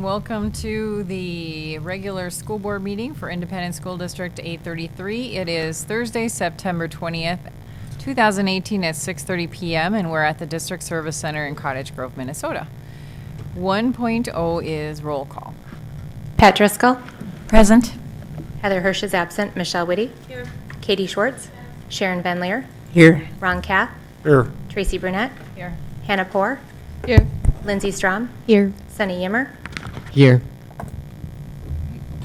Welcome to the regular school board meeting for Independent School District 833. It is Thursday, September 20th, 2018 at 6:30 p.m. and we're at the District Service Center in Cottage Grove, Minnesota. 1.0 is roll call. Pat Driscoll. Present. Heather Hirsch is absent. Michelle Whitty. Here. Katie Schwartz. Sharon Van Leer. Here. Ron Kath. Here. Tracy Burnett. Here. Hannah Poore. Here. Lindsay Strom. Here. Sunny Yimmer. Here.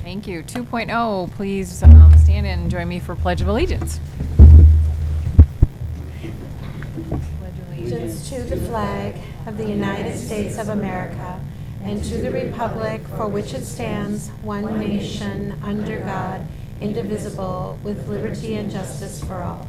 Thank you. 2.0, please stand and join me for Pledge of Allegiance. Allegiance to the flag of the United States of America and to the republic for which it stands, one nation, under God, indivisible, with liberty and justice for all.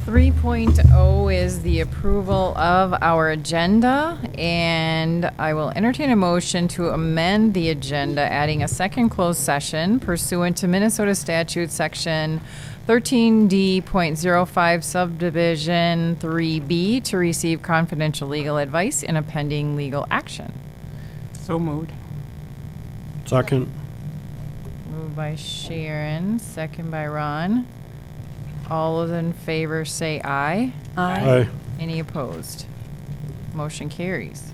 Three 3.0 is the approval of our agenda, and I will entertain a motion to amend the agenda, adding a second closed session pursuant to Minnesota Statute Section 13D.05 Subdivision 3B to receive confidential legal advice in a pending legal action. So moved. Second. Moved by Sharon, second by Ron. All those in favor say aye. Aye. Any opposed? Motion carries.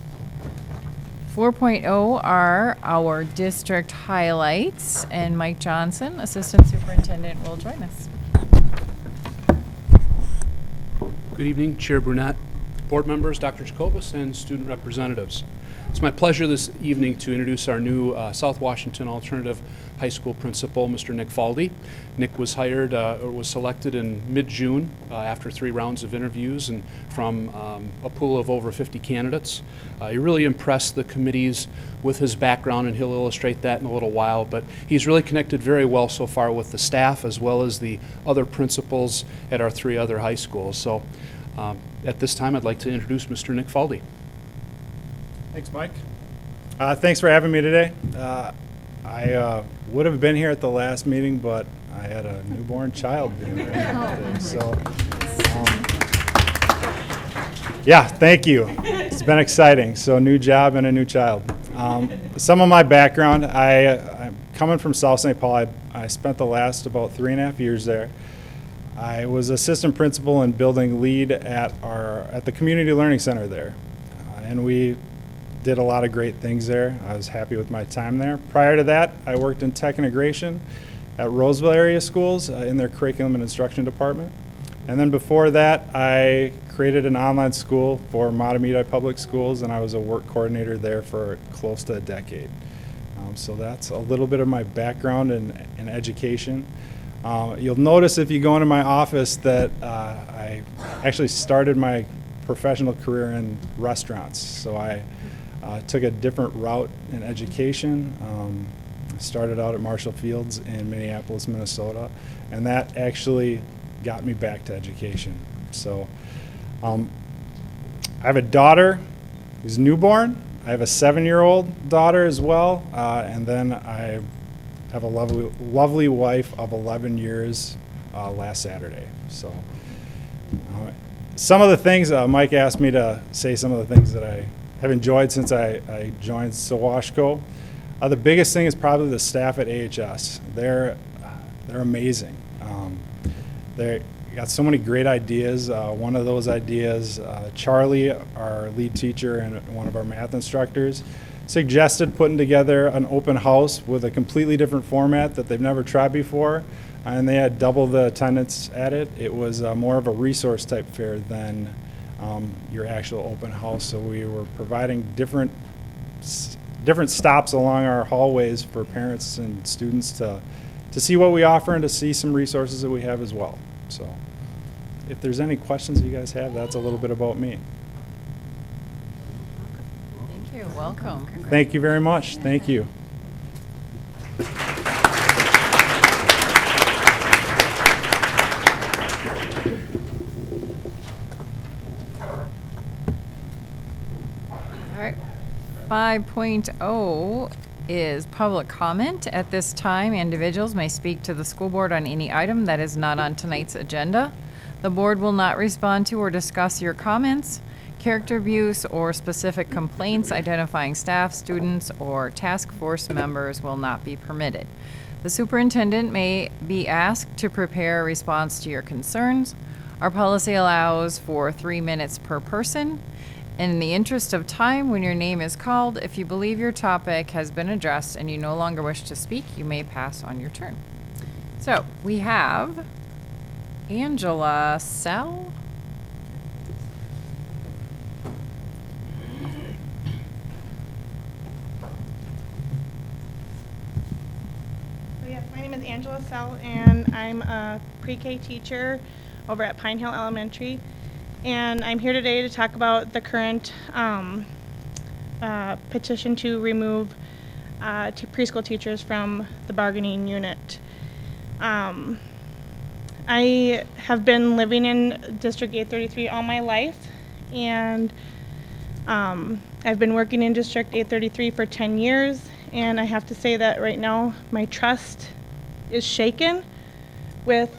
4.0 are our district highlights, and Mike Johnson, Assistant Superintendent, will join us. Good evening, Chair Brunette, board members, Dr. Jacobus, and student representatives. It's my pleasure this evening to introduce our new South Washington Alternative High School principal, Mr. Nick Falde. Nick was hired, or was selected in mid-June after 3 rounds of interviews and from a pool of over 50 candidates. He really impressed the committees with his background, and he'll illustrate that in a little while, but he's really connected very well so far with the staff as well as the other principals at our 3 other high schools. So at this time, I'd like to introduce Mr. Nick Falde. Thanks, Mike. Thanks for having me today. I would have been here at the last meeting, but I had a newborn child being there today. So, yeah, thank you. It's been exciting. So, new job and a new child. Some of my background, I'm coming from South St. Paul. I spent the last about 3.5 years there. I was assistant principal and building lead at the Community Learning Center there, and we did a lot of great things there. I was happy with my time there. Prior to that, I worked in tech integration at Roseville area schools in their curriculum and instruction department. And then before that, I created an online school for Matamidi Public Schools, and I was a work coordinator there for close to a decade. So that's a little bit of my background in education. You'll notice if you go into my office that I actually started my professional career in restaurants. So I took a different route in education. Started out at Marshall Fields in Minneapolis, Minnesota, and that actually got me back to education. So I have a daughter who's newborn. I have a 7-year-old daughter as well, and then I have a lovely wife of 11 years last Saturday. So some of the things, Mike asked me to say some of the things that I have enjoyed since I joined SWAHS. The biggest thing is probably the staff at AHS. They're amazing. They got so many great ideas. One of those ideas, Charlie, our lead teacher and one of our math instructors, suggested putting together an open house with a completely different format that they've never tried before, and they had double the attendance at it. It was more of a resource type fair than your actual open house. So we were providing different stops along our hallways for parents and students to see what we offer and to see some resources that we have as well. So if there's any questions you guys have, that's a little bit about me. Thank you. Welcome. Thank you very much. Thank you. All right. 5.0 is public comment. At this time, individuals may speak to the school board on any item that is not on tonight's agenda. The board will not respond to or discuss your comments, character abuse, or specific complaints identifying staff, students, or task force members will not be permitted. The superintendent may be asked to prepare a response to your concerns. Our policy allows for 3 minutes per person. In the interest of time, when your name is called, if you believe your topic has been addressed and you no longer wish to speak, you may pass on your turn. So we have Angela Sell. Yes, my name is Angela Sell, and I'm a pre-K teacher over at Pine Hill Elementary. And I'm here today to talk about the current petition to remove preschool teachers from the bargaining unit. I have been living in District 833 all my life, and I've been working in District 833 for 10 years, and I have to say that right now my trust is shaken with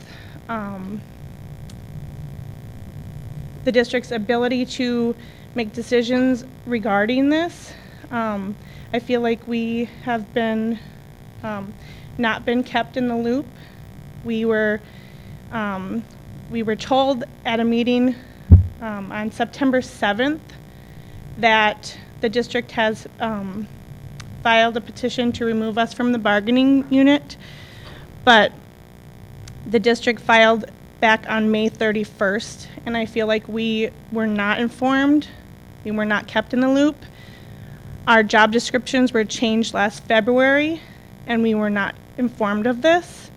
the district's ability to make decisions regarding this. I feel like we have been not been kept in the loop. We were told at a meeting on September 7th that the district has filed a petition to remove us from the bargaining unit, but the district filed back on May 31st, and I feel like we were not informed. We were not kept in the loop. Our job descriptions were changed last February, and we were not informed of this.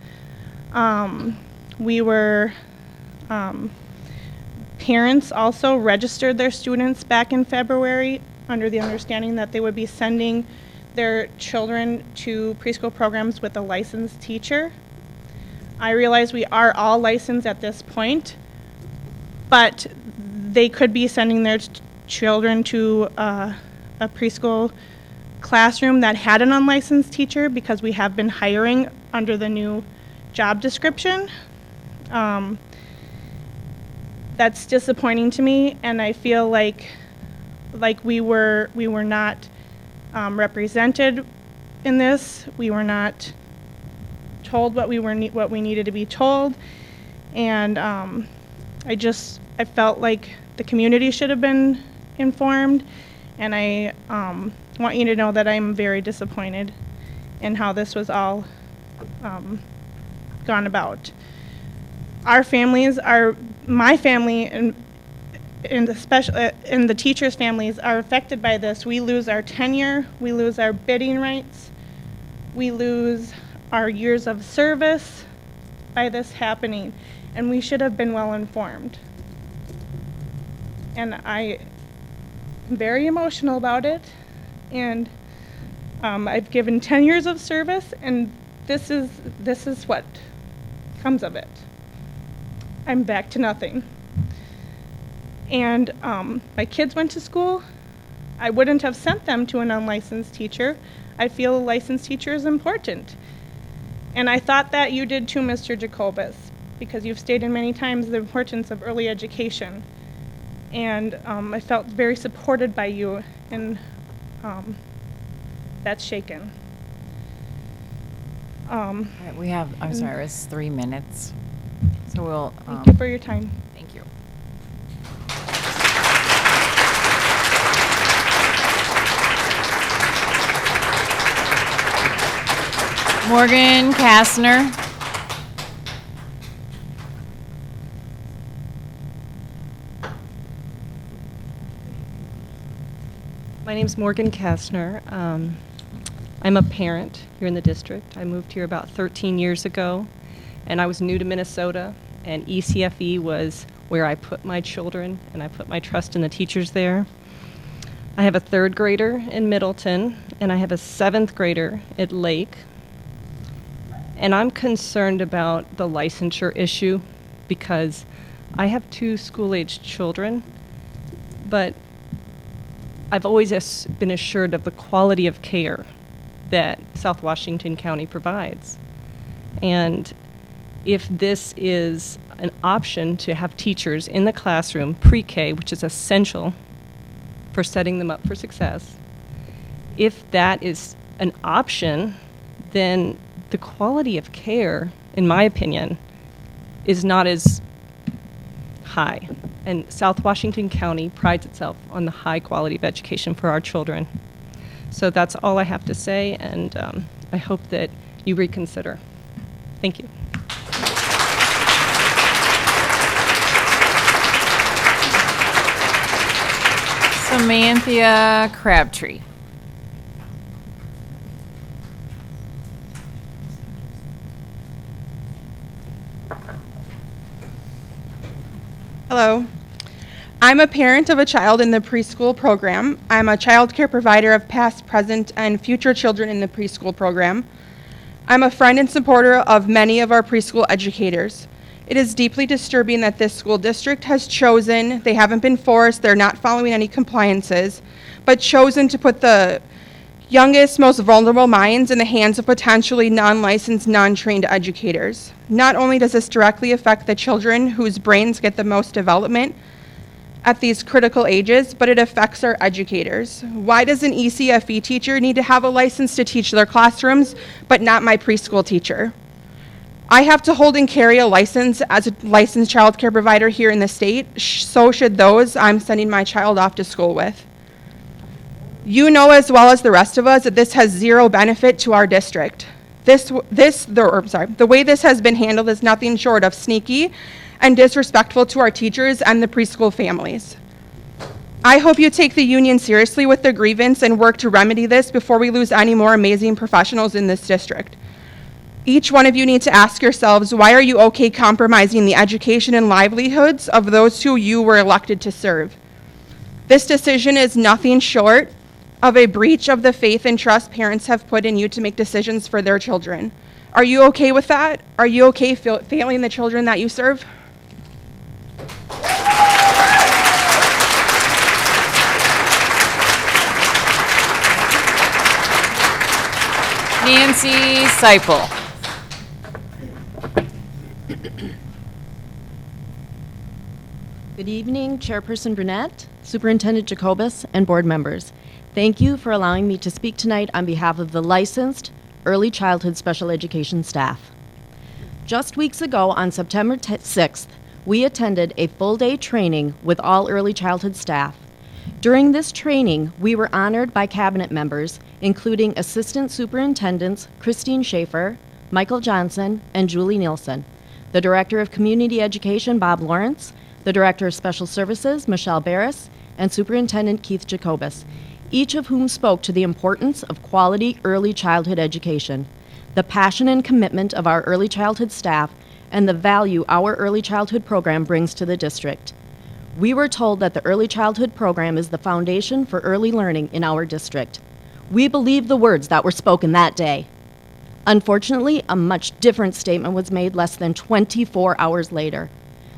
Parents also registered their students back in February under the understanding that they would be sending their children to preschool programs with a licensed teacher. I realize we are all licensed at this point, but they could be sending their children to a preschool classroom that had an unlicensed teacher because we have been hiring under the new job description. That's disappointing to me, and I feel like we were not represented in this. We were not told what we needed to be told, and I felt like the community should have been informed, and I want you to know that I'm very disappointed in how this was all gone about. Our families my family and especially and the teachers' families are affected by this. We lose our tenure, we lose our bidding rights, we lose our years of service by this happening, and we should have been well informed. And I am very emotional about it, and I've given 10 years of service, and this is what comes of it. I'm back to nothing. And my kids went to school. I wouldn't have sent them to an unlicensed teacher. I feel a licensed teacher is important. And I thought that you did too, Mr. Jacobus, because you've stated many times the importance of early education. And I felt very supported by you, and that's shaken. All right, we have, I'm sorry, it's 3 minutes. So we'll. Thank you for your time. Thank you. Morgan Kastner. My name's Morgan Kastner. I'm a parent here in the district. I moved here about 13 years ago, and I was new to Minnesota, and ECFE was where I put my children, and I put my trust in the teachers there. I have a 3rd grader in Middleton, and I have a 7th grader at Lake. And I'm concerned about the licensure issue because I have 2 school-aged children, but I've always been assured of the quality of care that South Washington County provides. And if this is an option to have teachers in the classroom, pre-K, which is essential for setting them up for success, if that is an option, then the quality of care, in my opinion, is not as high. And South Washington County prides itself on the high quality of education for our children. So that's all I have to say, and I hope that you reconsider. Thank you. Samantha Crabtree. Hello. I'm a parent of a child in the preschool program. I'm a child care provider of past, present, and future children in the preschool program. I'm a friend and supporter of many of our preschool educators. It is deeply disturbing that this school district has chosen, they haven't been forced, they're not following any compliances, but chosen to put the youngest, most vulnerable minds in the hands of potentially non-licensed, non-trained educators. Not only does this directly affect the children whose brains get the most development at these critical ages, but it affects our educators. Why does an ECFE teacher need to have a license to teach their classrooms, but not my preschool teacher? I have to hold and carry a license as a licensed child care provider here in the state, so should those I'm sending my child off to school with. You know as well as the rest of us that this has zero benefit to our district. The way this has been handled is nothing short of sneaky and disrespectful to our teachers and the preschool families. I hope you take the union seriously with the grievance and work to remedy this before we lose any more amazing professionals in this district. Each one of you need to ask yourselves, why are you okay compromising the education and livelihoods of those who you were elected to serve? This decision is nothing short of a breach of the faith and trust parents have put in you to make decisions for their children. Are you okay with that? Are you okay failing the children that you serve? Nancy Seipel. Good evening, Chairperson Burnett, Superintendent Jacobus, and board members. Thank you for allowing me to speak tonight on behalf of the licensed early childhood special education staff. Just weeks ago, on September 6th, we attended a full-day training with all early childhood staff. During this training, we were honored by cabinet members, including Assistant Superintendents Christine Schaefer, Michael Johnson, and Julie Nielsen, the Director of Community Education, Bob Lawrence, the Director of Special Services, Michelle Barris, and Superintendent Keith Jacobus, each of whom spoke to the importance of quality early childhood education, the passion and commitment of our early childhood staff, and the value our early childhood program brings to the district. We were told that the early childhood program is the foundation for early learning in our district. We believe the words that were spoken that day. Unfortunately, a much different statement was made less than 24 hours later.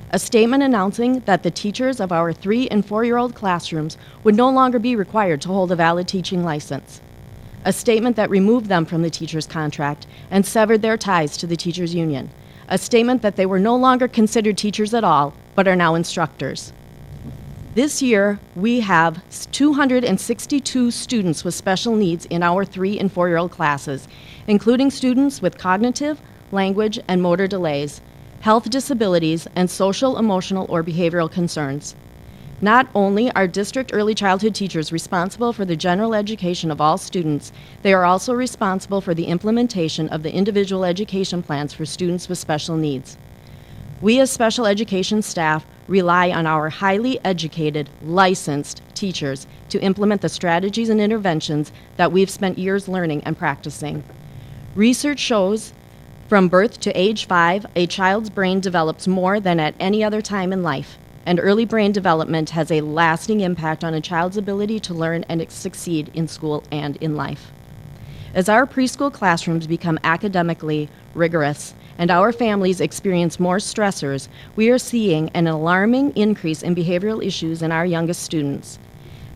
A statement announcing that the teachers of our 3- and 4-year-old classrooms would no longer be required to hold a valid teaching license. A statement that removed them from the teacher's contract and severed their ties to the teachers' union. A statement that they were no longer considered teachers at all, but are now instructors. This year, we have 262 students with special needs in our 3- and 4-year-old classes, including students with cognitive, language, and motor delays, health disabilities, and social, emotional, or behavioral concerns. Not only are district early childhood teachers responsible for the general education of all students, they are also responsible for the implementation of the individual education plans for students with special needs. We as special education staff rely on our highly educated, licensed teachers to implement the strategies and interventions that we've spent years learning and practicing. Research shows from birth to age 5, a child's brain develops more than at any other time in life, and early brain development has a lasting impact on a child's ability to learn and succeed in school and in life. As our preschool classrooms become academically rigorous and our families experience more stressors, we are seeing an alarming increase in behavioral issues in our youngest students.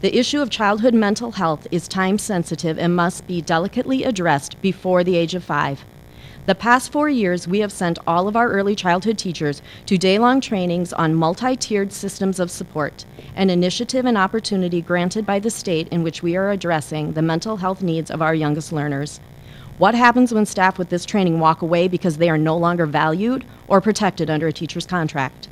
The issue of childhood mental health is time sensitive and must be delicately addressed before the age of 5. The past 4 years, we have sent all of our early childhood teachers to day-long trainings on multi-tiered systems of support, an initiative and opportunity granted by the state in which we are addressing the mental health needs of our youngest learners. What happens when staff with this training walk away because they are no longer valued or protected under a teacher's contract?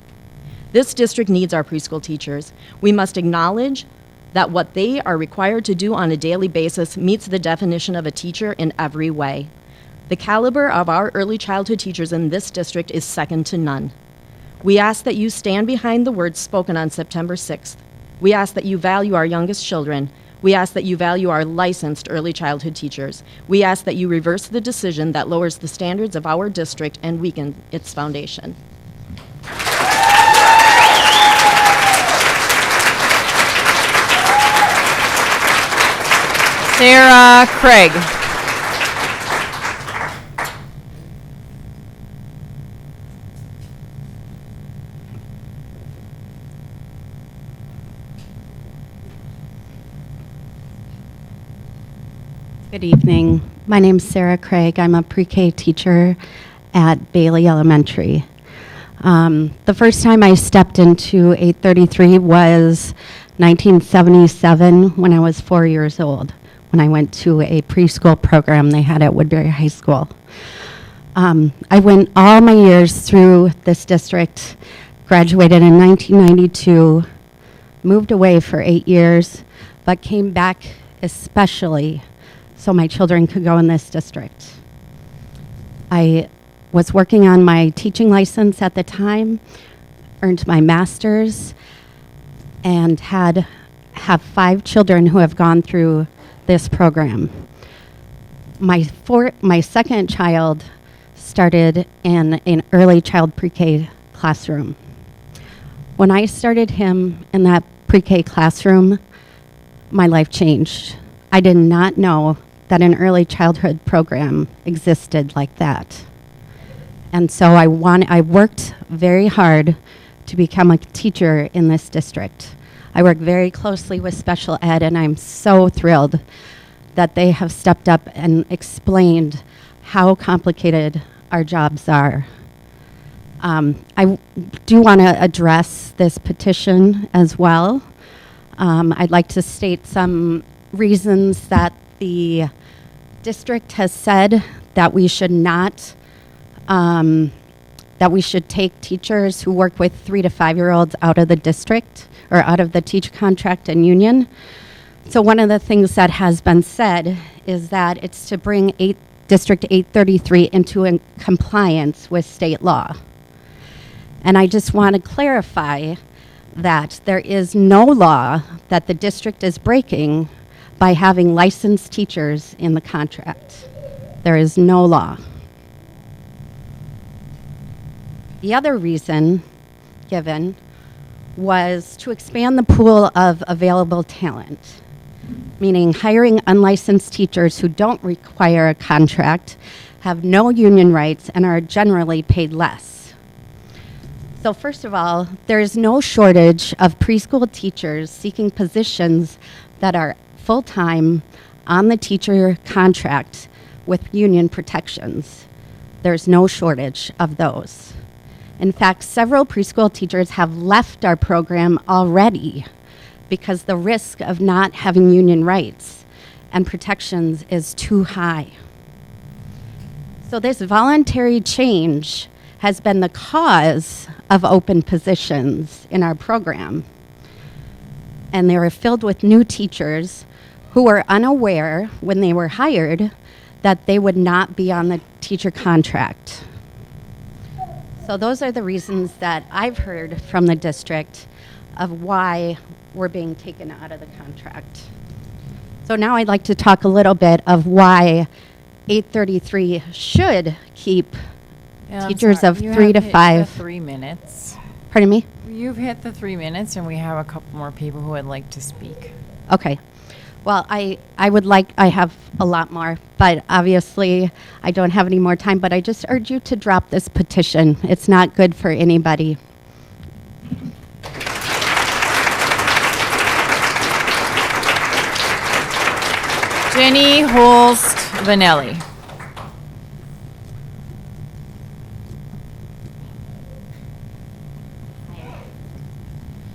This district needs our preschool teachers. We must acknowledge that what they are required to do on a daily basis meets the definition of a teacher in every way. The caliber of our early childhood teachers in this district is second to none. We ask that you stand behind the words spoken on September 6th. We ask that you value our youngest children. We ask that you value our licensed early childhood teachers. We ask that you reverse the decision that lowers the standards of our district and weakens its foundation. Sarah Craig. Good evening. My name's Sarah Craig. I'm a pre-K teacher at Bailey Elementary. The first time I stepped into 833 was 1977 when I was 4 years old, when I went to a preschool program they had at Woodbury High School. I went all my years through this district, graduated in 1992, moved away for 8 years, but came back especially so my children could go in this district. I was working on my teaching license at the time, earned my master's, and have 5 children who have gone through this program. My second child started in an early child pre-K classroom. When I started him in that pre-K classroom, my life changed. I did not know that an early childhood program existed like that. And so I worked very hard to become a teacher in this district. I work very closely with special ed, and I'm so thrilled that they have stepped up and explained how complicated our jobs are. I do want to address this petition as well. I'd like to state some reasons that the district has said that we should not, that we should take teachers who work with 3 to 5-year-olds out of the district or out of the teacher contract and union. So one of the things that has been said is that it's to bring District 833 into compliance with state law. And I just want to clarify that there is no law that the district is breaking by having licensed teachers in the contract. There is no law. The other reason given was to expand the pool of available talent, meaning hiring unlicensed teachers who don't require a contract, have no union rights, and are generally paid less. So first of all, there is no shortage of preschool teachers seeking positions that are full-time on the teacher contract with union protections. There's no shortage of those. In fact, several preschool teachers have left our program already because the risk of not having union rights and protections is too high. So this voluntary change has been the cause of open positions in our program. And they were filled with new teachers who were unaware when they were hired that they would not be on the teacher contract. So So those are the reasons that I've heard from the district of why we're being taken out of the contract. So now I'd like to talk a little bit of why 833 should keep teachers of 3 to 5. 3 minutes. Pardon me? You've hit the 3 minutes, and we have a couple more people who would like to speak. Okay. Well, I have a lot more, but obviously I don't have any more time, but I just urge you to drop this petition. It's not good for anybody. Jenny Holst Vanelli.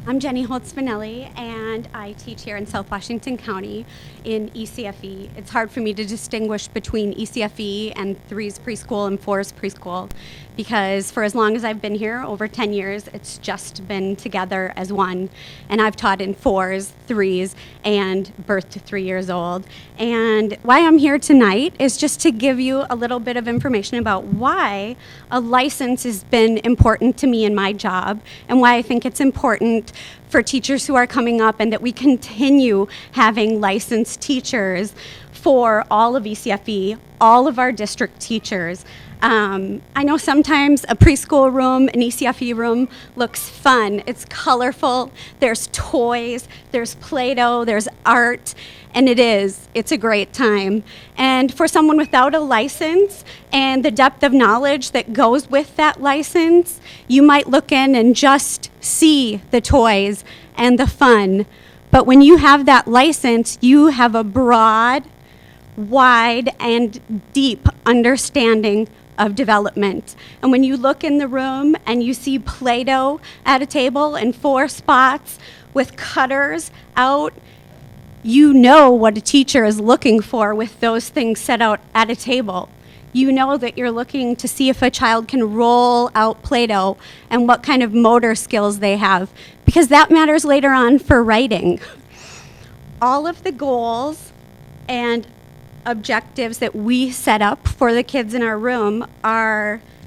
I'm Jenny Holtz-Spinelli, and I teach here in South Washington County in ECFE. It's hard for me to distinguish between ECFE and 3's preschool and 4's preschool because for as long as I've been here, over 10 years, it's just been together as one. And I've taught in 4's, 3's, and birth to 3 years old. And why I'm here tonight is just to give you a little bit of information about why a license has been important to me in my job and why I think it's important for teachers who are coming up and that we continue having licensed teachers for all of ECFE, all of our district teachers. I know sometimes a preschool room, an ECFE room looks fun. It's colorful, there's toys, there's Play-Doh, there's art, and it's a great time. And for someone without a license and the depth of knowledge that goes with that license, you might look in and just see the toys and the fun. But when you have that license, you have a broad, wide, and deep understanding of development. And when you look in the room and you see Play-Doh at a table in 4 spots with cutters out, you know what a teacher is looking for with those things set out at a table. You know that you're looking to see if a child can roll out Play-Doh and what kind of motor skills they have, because that matters later on for writing. All of the goals and objectives that we set up for the kids in our room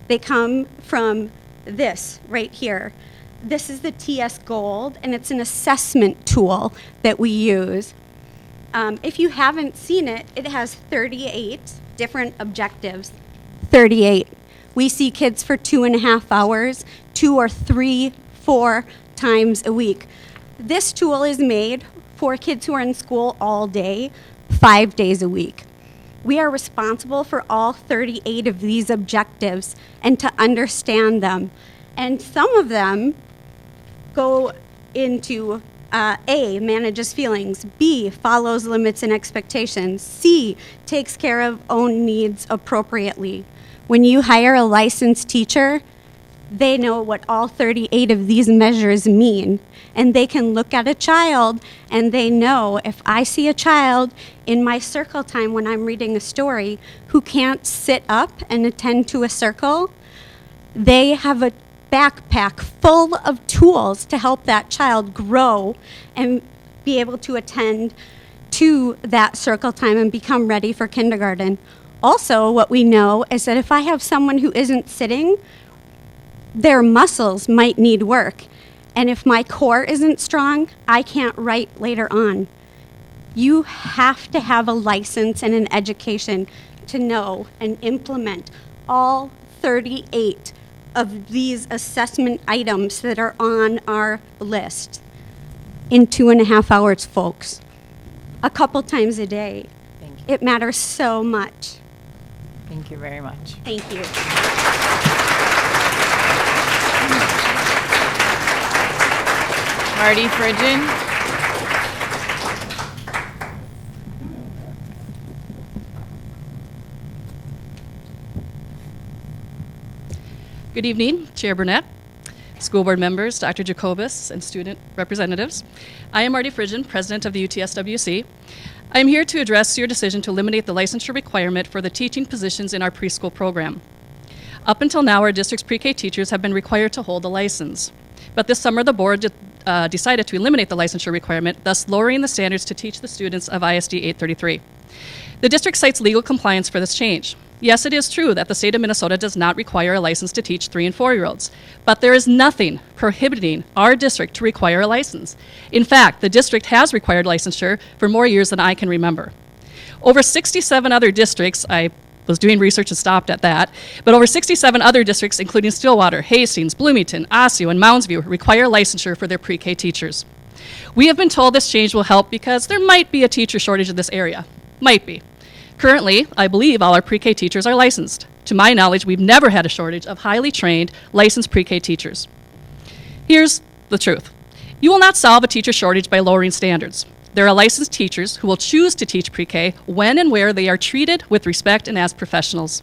they come from this right here. This is the TS Gold, and it's an assessment tool that we use. If you haven't seen it, it has 38 different objectives. 38. We see kids for 2.5 hours, 2 or 3, 4 times a week. This tool is made for kids who are in school all day, 5 days a week. We are responsible for all 38 of these objectives and to understand them. And some of them go into A, manages feelings, B, follows limits and expectations, C, takes care of own needs appropriately. When you hire a licensed teacher, they know what all 38 of these measures mean. And they can look at a child and they know if I see a child in my circle time when I'm reading a story who can't sit up and attend to a circle, they have a backpack full of tools to help that child grow and be able to attend to that circle time and become ready for kindergarten. Also, what we know is that if I have someone who isn't sitting, their muscles might need work. And if my core isn't strong, I can't write later on. You have to have a license and an education to know and implement all 38 of these assessment items that are on our list in 2.5 hours, folks. A couple times a day. Thank you. It matters so much. Thank you very much. Thank you. Marty Fridgen. Good evening, Chair Burnett, school board members, Dr. Jacobus, and student representatives. I am Marty Fridgen, president of the UTSWC. I am here to address your decision to eliminate the licensure requirement for the teaching positions in our preschool program. Up until now, our district's pre-K teachers have been required to hold a license. But this summer, the board decided to eliminate the licensure requirement, thus lowering the standards to teach the students of ISD 833. The district cites legal compliance for this change. Yes, it is true that the state of Minnesota does not require a license to teach 3 and 4-year-olds, but there is nothing prohibiting our district to require a license. In fact, the district has required licensure for more years than I can remember. Over 67 other districts, I was doing research and stopped at that, but over 67 other districts, including Stillwater, Hastings, Bloomington, Osseo, and Mounds View, require licensure for their pre-K teachers. We have been told this change will help because there might be a teacher shortage in this area. Might be. Currently, I believe all our pre-K teachers are licensed. To my knowledge, we've never had a shortage of highly trained, licensed pre-K teachers. Here's the truth. You will not solve a teacher shortage by lowering standards. There are licensed teachers who will choose to teach pre-K when and where they are treated with respect and as professionals.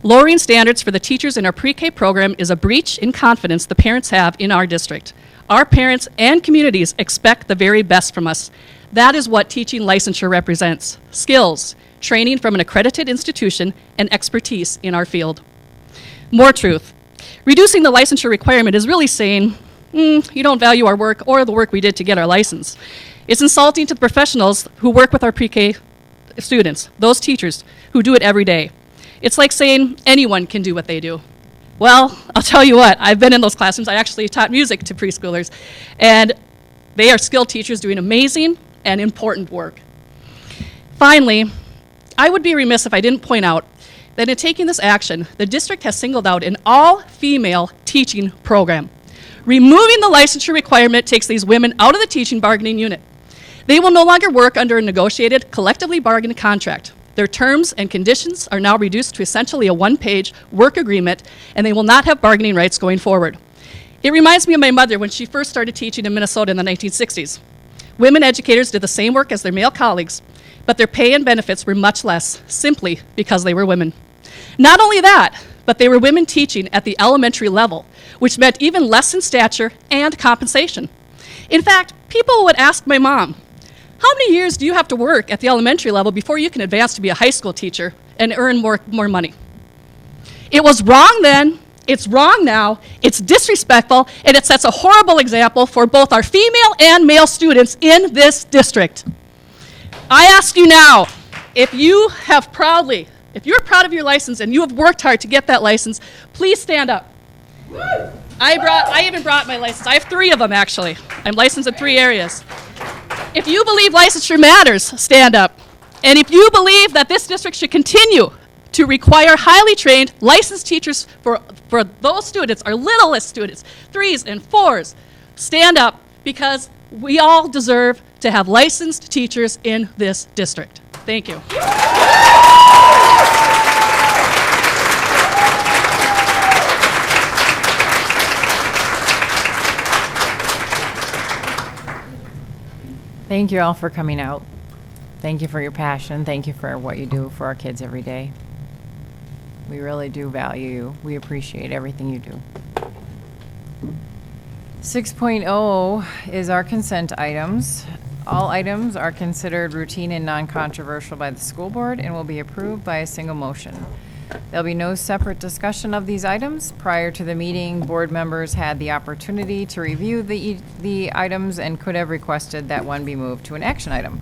Lowering standards for the teachers in our pre-K program is a breach in confidence the parents have in our district. Our parents and communities expect the very best from us. That is what teaching licensure represents: skills, training from an accredited institution, and expertise in our field. More truth. Reducing the licensure requirement is really saying, you don't value our work or the work we did to get our license. It's insulting to the professionals who work with our pre-K students, those teachers who do it every day. It's like saying anyone can do what they do. Well, I'll tell you what, I've been in those classrooms. I actually taught music to preschoolers, and they are skilled teachers doing amazing and important work. Finally, I would be remiss if I didn't point out that in taking this action, the district has singled out an all-female teaching program. Removing the licensure requirement takes these women out of the teaching bargaining unit. They will no longer work under a negotiated, collectively bargained contract. Their terms and conditions are now reduced to essentially a one-page work agreement, and they will not have bargaining rights going forward. It reminds me of my mother when she first started teaching in Minnesota in the 1960s. Women educators did the same work as their male colleagues, but their pay and benefits were much less, simply because they were women. Not only that, but they were women teaching at the elementary level, which meant even less in stature and compensation. In fact, people would ask my mom, how many years do you have to work at the elementary level before you can advance to be a high school teacher and earn more money? It was wrong then, it's wrong now, it's disrespectful, and it sets a horrible example for both our female and male students in this district. I ask you now, if you're proud of your license and you have worked hard to get that license, please stand up. I even brought my license. I have 3 of them, actually. I'm licensed in 3 areas. If you believe licensure matters, stand up. And if you believe that this district should continue to require highly trained, licensed teachers for those students, our littlest students, 3s and 4s, stand up, because we all deserve to have licensed teachers in this district. Thank you. Thank you all for coming out. Thank you for your passion. Thank you for what you do for our kids every day. We really do value you. We appreciate everything you do. 6.0 is our consent items. All items are considered routine and non-controversial by the school board and will be approved by a single motion. There'll be no separate discussion of these items. Prior to the meeting, board members had the opportunity to review the items and could have requested that one be moved to an action item.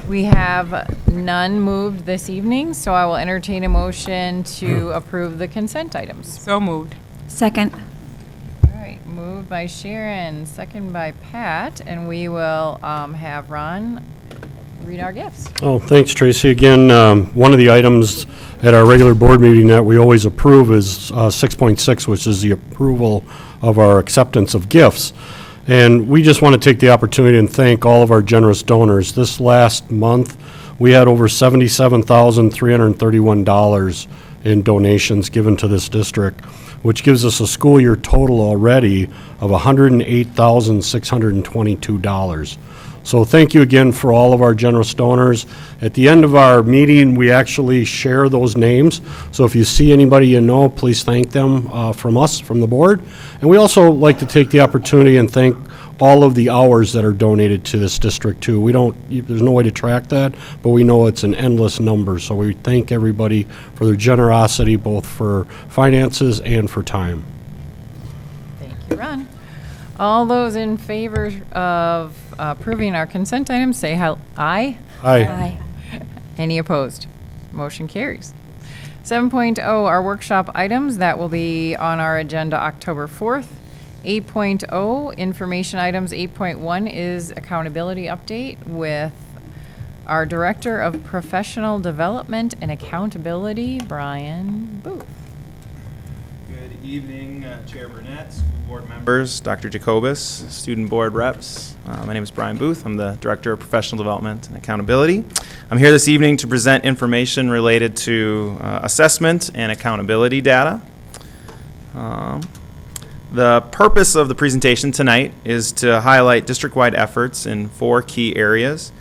We have none moved this evening, so I will entertain a motion to approve the consent items. So moved. Second. All right, moved by Sharon, second by Pat, and we will have Ron read our gifts. Oh, thanks, Tracy. Again, one of the items at our regular board meeting that we always approve is 6.6, which is the approval of our acceptance of gifts. And we just want to take the opportunity and thank all of our generous donors. This last month, we had over $77,331 in donations given to this district, which gives us a school year total already of $108,622. So thank you again for all of our generous donors. At the end of our meeting, we actually share those names. So if you see anybody you know, please thank them from us, from the board. And we also like to take the opportunity and thank all of the hours that are donated to this district too. There's no way to track that, but we know it's an endless number. So we thank everybody for their generosity, both for finances and for time. Thank you, Ron. All those in favor of approving our consent items, say aye. Aye. Any opposed? Motion carries. 7.0 are workshop items that will be on our agenda October 4th. 8.0 information items. 8.1 is accountability update with our Director of Professional Development and Accountability, Brian Boothe. Good evening, Chair Burnett, school board members, Dr. Jacobus, student board reps. My name is Brian Boothe. I'm the Director of Professional Development and Accountability. I'm here this evening to present information related to assessment and accountability data. The purpose of the presentation tonight is to highlight district-wide efforts in 4 key areas,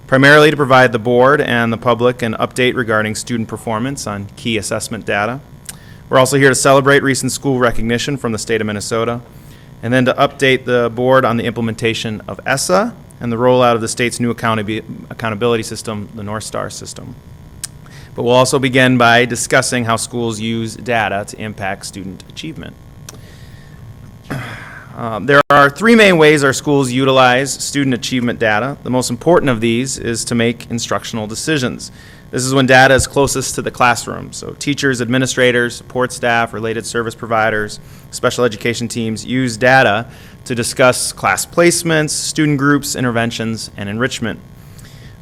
primarily to provide the board and the public an update regarding student performance on key assessment data. We're also here to celebrate recent school recognition from the state of Minnesota, and then to update the board on the implementation of ESSA and the rollout of the state's new accountability system, the North Star system. But we'll also begin by discussing how schools use data to impact student achievement. There are 3 main ways our schools utilize student achievement data. The most important of these is to make instructional decisions. This is when data is closest to the classroom. So teachers, administrators, support staff, related service providers, special education teams use data to discuss class placements, student groups, interventions, and enrichment.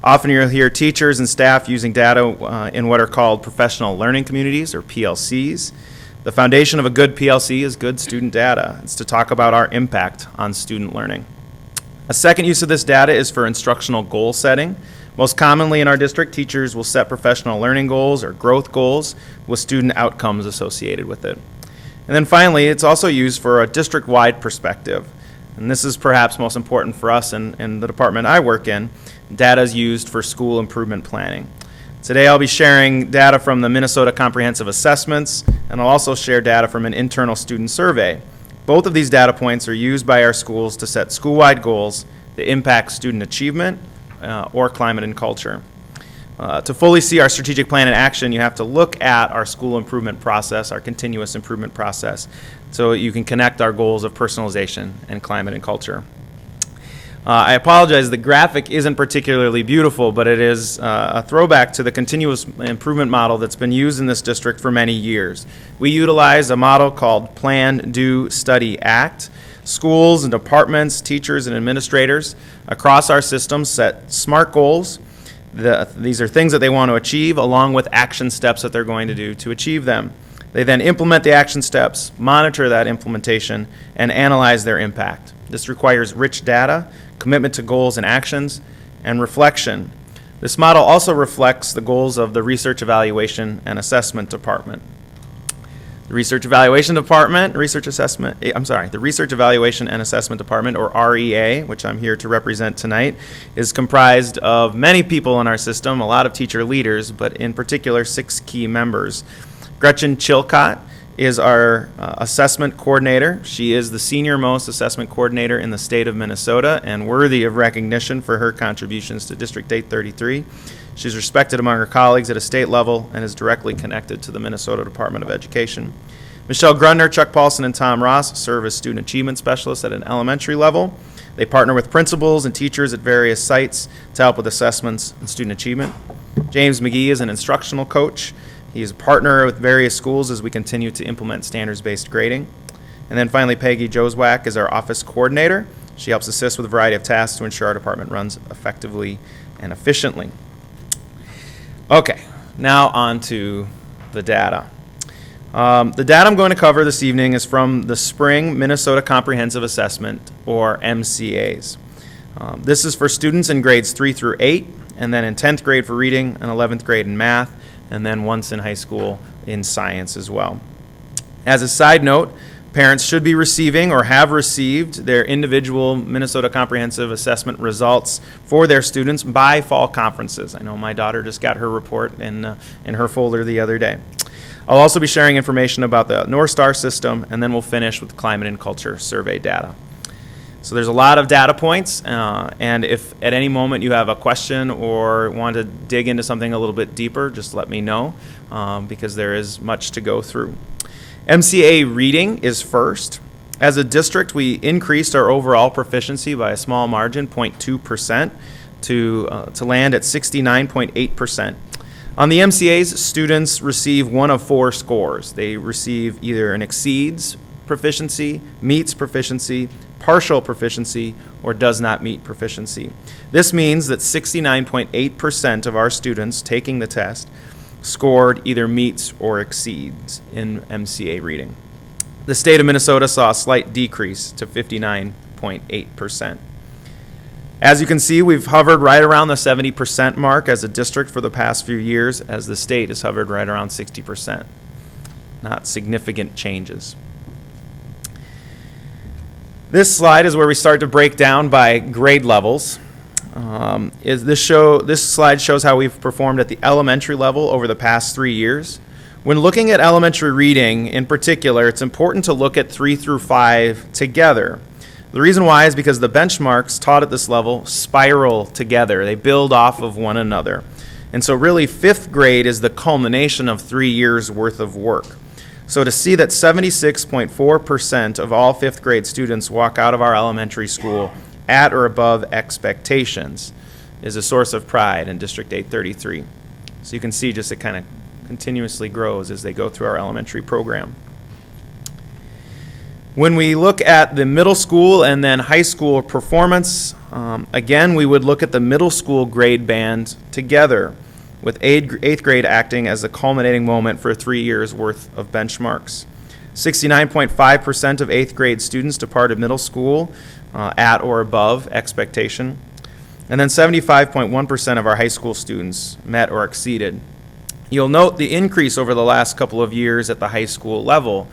Often you'll hear teachers and staff using data in what are called professional learning communities, or PLCs. The foundation of a good PLC is good student data. It's to talk about our impact on student learning. A second use of this data is for instructional goal setting. Most commonly in our district, teachers will set professional learning goals or growth goals with student outcomes associated with it. And then finally, it's also used for a district-wide perspective. And this is perhaps most important for us in the department I work in. Data is used for school improvement planning. Today I'll be sharing data from the Minnesota Comprehensive Assessments, and I'll also share data from an internal student survey. Both of these data points are used by our schools to set school-wide goals that impact student achievement or climate and culture. To fully see our strategic plan in action, you have to look at our school improvement process, our continuous improvement process, so you can connect our goals of personalization and climate and culture. I apologize, the graphic isn't particularly beautiful, but it is a throwback to the continuous improvement model that's been used in this district for many years. We utilize a model called Plan, Do, Study, Act. Schools and departments, teachers and administrators across our system set SMART goals. These are things that they want to achieve, along with action steps that they're going to do to achieve them. They then implement the action steps, monitor that implementation, and analyze their impact. This requires rich data, commitment to goals and actions, and reflection. This model also reflects the goals of the Research Evaluation and Assessment Department. The Research Evaluation Department, the Research Evaluation and Assessment Department, or REA, which I'm here to represent tonight, is comprised of many people in our system, a lot of teacher leaders, but in particular 6 key members. Gretchen Chilcott is our assessment coordinator. She is the senior-most assessment coordinator in the state of Minnesota and worthy of recognition for her contributions to District 833. She's respected among her colleagues at a state level and is directly connected to the Minnesota Department of Education. Michelle Grunner, Chuck Paulson, and Tom Ross serve as student achievement specialists at an elementary level. They partner with principals and teachers at various sites to help with assessments and student achievement. James McGee is an instructional coach. He is a partner with various schools as we continue to implement standards-based grading. And then finally, Peggy Joswack is our office coordinator. She helps assist with a variety of tasks to ensure our department runs effectively and efficiently. Okay, now on to the data. The data I'm going to cover this evening is from the Spring Minnesota Comprehensive Assessment, or MCAs. This is for students in grades 3 through 8, and then in 10th grade for reading, and 11th grade in math, and then once in high school in science as well. As a side note, parents should be receiving or have received their individual Minnesota Comprehensive Assessment results for their students by fall conferences. I know my daughter just got her report in her folder the other day. I'll also be sharing information about the North Star system, and then we'll finish with climate and culture survey data. So there's a lot of data points, and if at any moment you have a question or want to dig into something a little bit deeper, just let me know, because there is much to go through. MCA reading is first. As a district, we increased our overall proficiency by a small margin, 0.2%, to land at 69.8%. On the MCAs, students receive one of 4 scores. They receive either an exceeds proficiency, meets proficiency, partial proficiency, or does not meet proficiency. This means that 69.8% of our students taking the test scored either meets or exceeds in MCA reading. The state of Minnesota saw a slight decrease to 59.8%. As you can see, we've hovered right around the 70% mark as a district for the past few years, as the state has hovered right around 60%. Not significant changes. This slide is where we start to break down by grade levels. This slide shows how we've performed at the elementary level over the past 3 years. When looking at elementary reading in particular, it's important to look at 3 through 5 together. The reason why is because the benchmarks taught at this level spiral together. They build off of one another. And so really 5th grade is the culmination of 3 years worth of work. So to see that 76.4% of all 5th grade students walk out of our elementary school at or above expectations is a source of pride in District 833. So you can see just it kind of continuously grows as they go through our elementary program. When we look at the middle school and then high school performance, again, we would look at the middle school grade band together, with 8th grade acting as the culminating moment for 3 years worth of benchmarks. 69.5% of 8th grade students departed middle school at or above expectation. And then 75.1% of our high school students met or exceeded. You'll note the increase over the last couple of years at the high school level.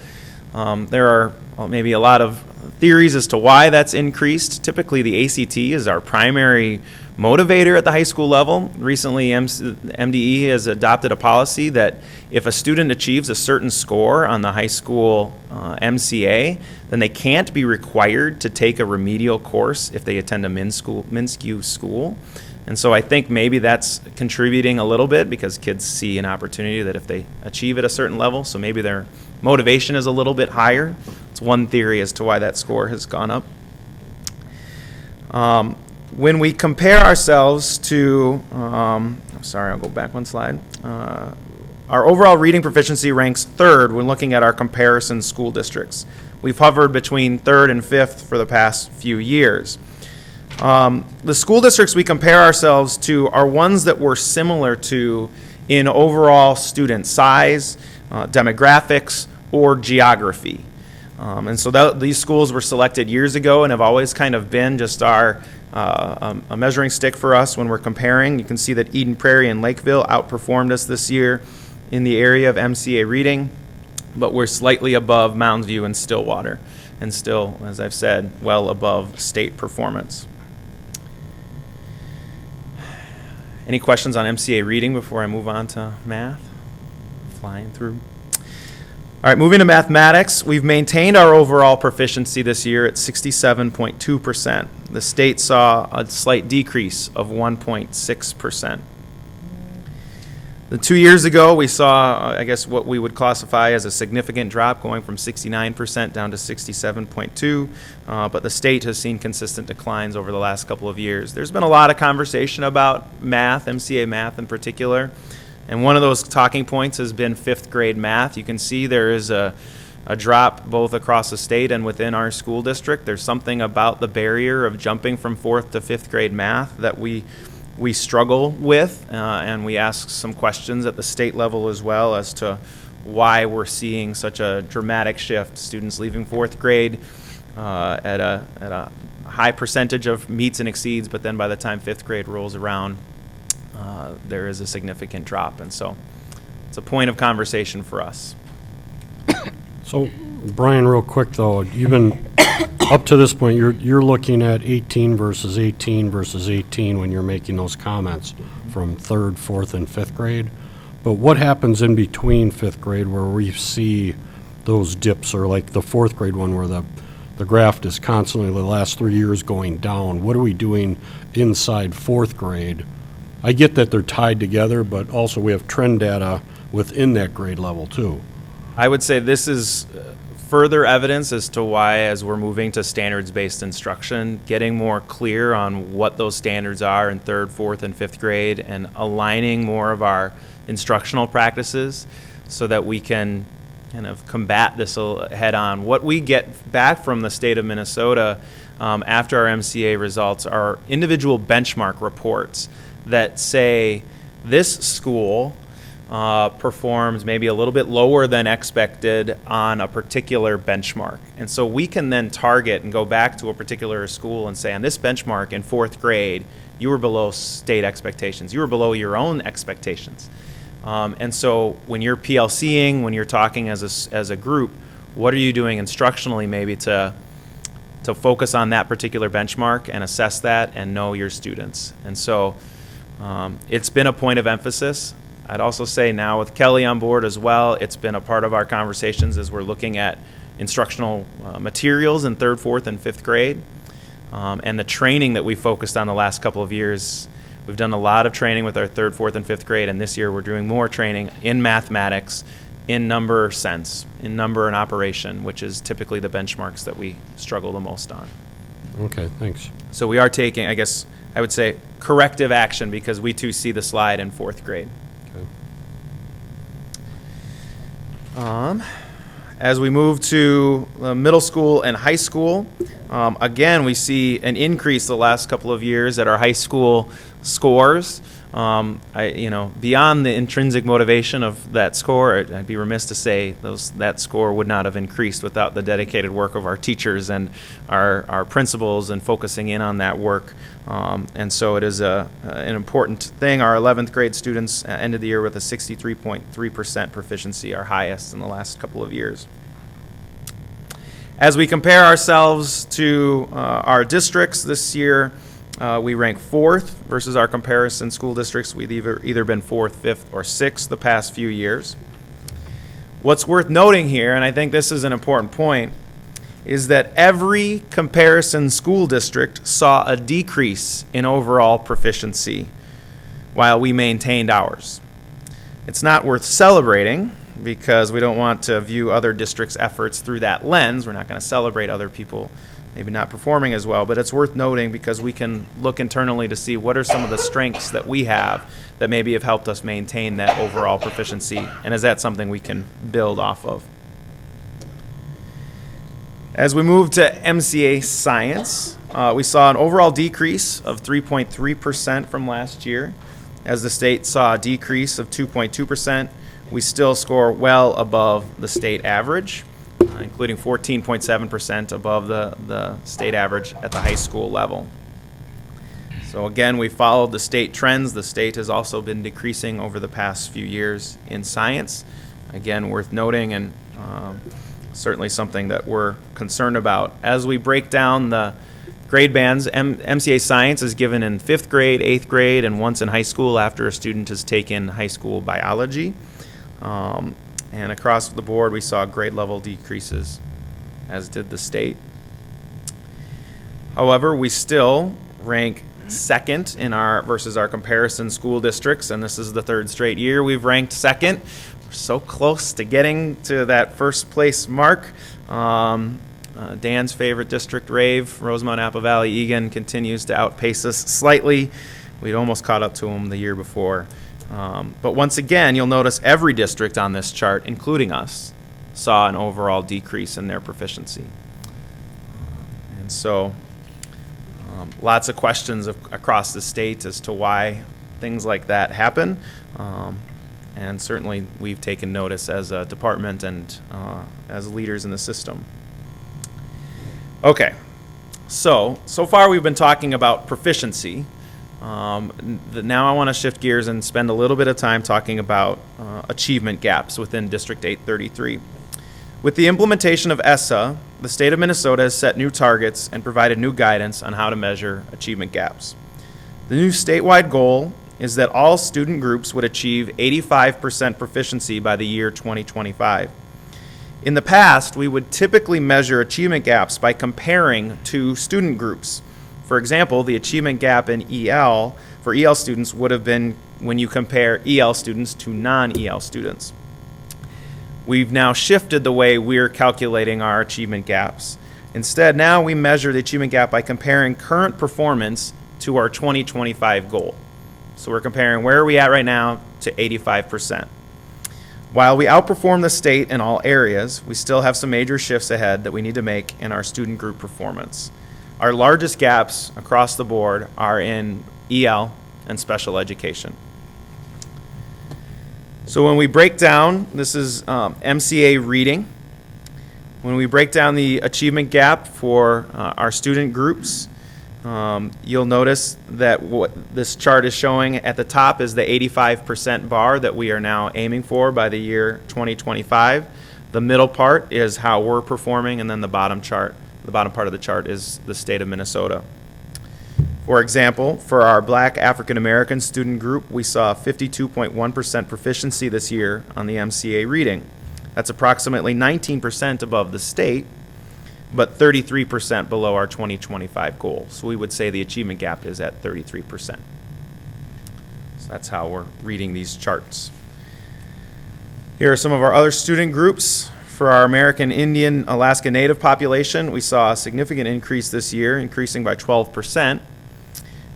There are maybe a lot of theories as to why that's increased. Typically, the ACT is our primary motivator at the high school level. Recently, MDE has adopted a policy that if a student achieves a certain score on the high school MCA, then they can't be required to take a remedial course if they attend a MINSCU school. And so I think maybe that's contributing a little bit because kids see an opportunity that if they achieve at a certain level, so maybe their motivation is a little bit higher. It's one theory as to why that score has gone up. When we compare ourselves to, I'll go back one slide. Our overall reading proficiency ranks 3rd when looking at our comparison school districts. We've hovered between 3rd and 5th for the past few years. The school districts we compare ourselves to are ones that we're similar to in overall student size, demographics, or geography. And so these schools were selected years ago and have always kind of been just our a measuring stick for us when we're comparing. You can see that Eden Prairie and Lakeville outperformed us this year in the area of MCA reading, but we're slightly above Mounds View and Stillwater, and still, as I've said, well above state performance. Any questions on MCA reading before I move on to math? Flying through. All right, moving to mathematics, we've maintained our overall proficiency this year at 67.2%. The state saw a slight decrease of 1.6%. 2 years ago, we saw, I guess, what we would classify as a significant drop, going from 69% down to 67.2%, but the state has seen consistent declines over the last couple of years. There's been a lot of conversation about math, MCA math in particular. And one of those talking points has been 5th grade math. You can see there is a drop both across the state and within our school district. There's something about the barrier of jumping from 4th to 5th grade math that we struggle with, and we ask some questions at the state level as well as to why we're seeing such a dramatic shift. Students leaving 4th grade at a high percentage of meets and exceeds, but then by the time 5th grade rolls around, there is a significant drop, and so it's a point of conversation for us. So, Brian, real quick though, you've been up to this point. You're looking at 18 versus 18 versus 18 when you're making those comments from 3rd, 4th, and 5th grade. But what happens in between 5th grade where we see those dips, or like the 4th grade one where the graph is constantly the last 3 years going down? What are we doing inside 4th grade? I get that they're tied together, but also we have trend data within that grade level too. I would say this is further evidence as to why, as we're moving to standards-based instruction, getting more clear on what those standards are in 3rd, 4th, and 5th grade, and aligning more of our instructional practices so that we can kind of combat this head on. What we get back from the state of Minnesota after our MCA results are individual benchmark reports that say this school performs maybe a little bit lower than expected on a particular benchmark. And so we can then target and go back to a particular school and say, on this benchmark in 4th grade, you were below state expectations. You were below your own expectations. And so when you're PLCing, when you're talking as a group, what are you doing instructionally maybe to focus on that particular benchmark and assess that and know your students? And so it's been a point of emphasis. I'd also say now with Kelly on board as well, it's been a part of our conversations as we're looking at instructional materials in 3rd, 4th, and 5th grade. And the training that we focused on the last couple of years. We've done a lot of training with our 3rd, 4th, and 5th grade, and this year we're doing more training in mathematics, in number sense, in number and operation, which is typically the benchmarks that we struggle the most on. Okay, thanks. So we are taking, I guess, I would say, corrective action because we too see the slide in 4th grade. As we move to middle school and high school, again, we see an increase the last couple of years at our high school scores. Beyond the intrinsic motivation of that score, I'd be remiss to say that score would not have increased without the dedicated work of our teachers and our principals and focusing in on that work. And so it is an important thing. Our 11th grade students ended the year with a 63.3% proficiency, our highest in the last couple of years. As we compare ourselves to our districts this year, we rank 4th versus our comparison school districts. We've either been 4th, 5th, or 6th the past few years. What's worth noting here, and I think this is an important point, is that every comparison school district saw a decrease in overall proficiency while we maintained ours. It's not worth celebrating because we don't want to view other districts' efforts through that lens. We're not going to celebrate other people maybe not performing as well, but it's worth noting because we can look internally to see what are some of the strengths that we have that maybe have helped us maintain that overall proficiency, and is that something we can build off of. As we move to MCA Science, we saw an overall decrease of 3.3% from last year. As the state saw a decrease of 2.2%, we still score well above the state average, including 14.7% above the state average at the high school level. So again, we followed the state trends. The state has also been decreasing over the past few years in science. Again, worth noting, and certainly something that we're concerned about. As we break down the grade bands, MCA Science is given in 5th grade, 8th grade, and once in high school after a student has taken high school biology. And across the board, we saw grade level decreases, as did the state. However, we still rank 2nd in versus our comparison school districts, and this is the 3rd straight year we've ranked 2nd. We're so close to getting to that 1st place mark. Dan's favorite district, Rave, Rosemont, Apple Valley, Egan, continues to outpace us slightly. We'd almost caught up to them the year before. But once again, you'll notice every district on this chart, including us, saw an overall decrease in their proficiency. And so lots of questions across the state as to why things like that happen. And certainly we've taken notice as a department and as leaders in the system. Okay, so far we've been talking about proficiency. Now I want to shift gears and spend a little bit of time talking about achievement gaps within District 833. With the implementation of ESSA, the state of Minnesota has set new targets and provided new guidance on how to measure achievement gaps. The new statewide goal is that all student groups would achieve 85% proficiency by the year 2025. In the past, we would typically measure achievement gaps by comparing two student groups. For example, the achievement gap in EL for EL students would have been when you compare EL students to non-EL students. we've now shifted the way we're calculating our achievement gaps. Instead, now we measure the achievement gap by comparing current performance to our 2025 goal. So we're comparing where are we at right now to 85%. While we outperform the state in all areas, we still have some major shifts ahead that we need to make in our student group performance. Our largest gaps across the board are in EL and special education. So when we break down, this is MCA reading. When we break down the achievement gap for our student groups, you'll notice that what this chart is showing at the top is the 85% bar that we are now aiming for by the year 2025. The middle part is how we're performing, and then the bottom part of the chart is the state of Minnesota. For example, for our Black African American student group, we saw 52.1% proficiency this year on the MCA reading. That's approximately 19% above the state, but 33% below our 2025 goal. So we would say the achievement gap is at 33%. So that's how we're reading these charts. Here are some of our other student groups. For our American Indian Alaska Native population, we saw a significant increase this year, increasing by 12%.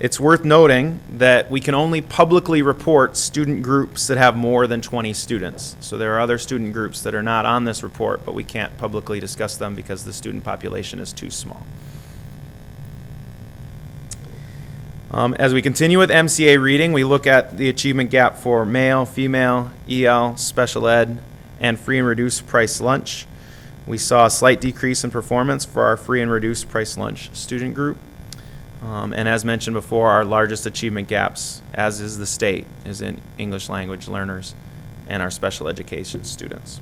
It's worth noting that we can only publicly report student groups that have more than 20 students. So there are other student groups that are not on this report, but we can't publicly discuss them because the student population is too small. As we continue with MCA reading, we look at the achievement gap for male, female, EL, special ed, and free and reduced price lunch. We saw a slight decrease in performance for our free and reduced price lunch student group. And as mentioned before, our largest achievement gaps, as is the state, is in English language learners and our special education students.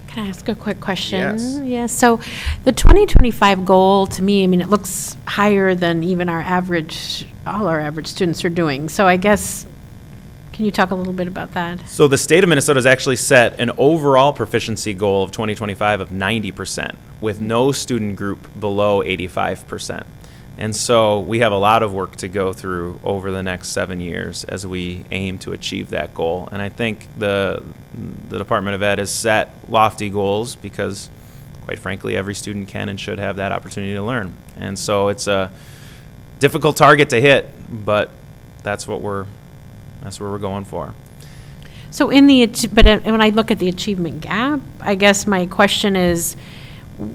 Can I ask a quick question? Yes. Yeah, so the 2025 goal, to me, I mean, it looks higher than even our average, all our average students are doing. So I guess, can you talk a little bit about that? So the state of Minnesota has actually set an overall proficiency goal of 2025 of 90%, with no student group below 85%. And so we have a lot of work to go through over the next 7 years as we aim to achieve that goal. And I think the Department of Ed has set lofty goals because, quite frankly, every student can and should have that opportunity to learn. And so it's a difficult target to hit, but that's what we're going for. So when I look at the achievement gap, I guess my question is,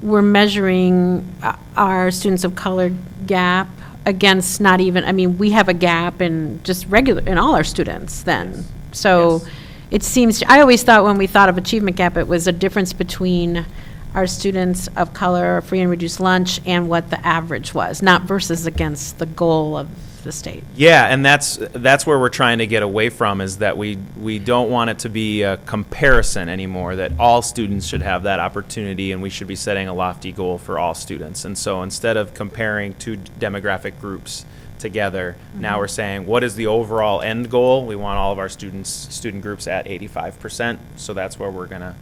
we're measuring our students of color gap against not even, I mean, we have a gap in just in all our students then. Yes. So yes. It seems, I always thought when we thought of achievement gap, it was a difference between our students of color, free and reduced lunch, and what the average was, not versus against the goal of the state. Yeah, and that's where we're trying to get away from, is that we don't want it to be a comparison anymore, that all students should have that opportunity and we should be setting a lofty goal for all students. And so instead of comparing two demographic groups together, now we're saying, what is the overall end goal? We want all of our student groups at 85%, so that's where we're going to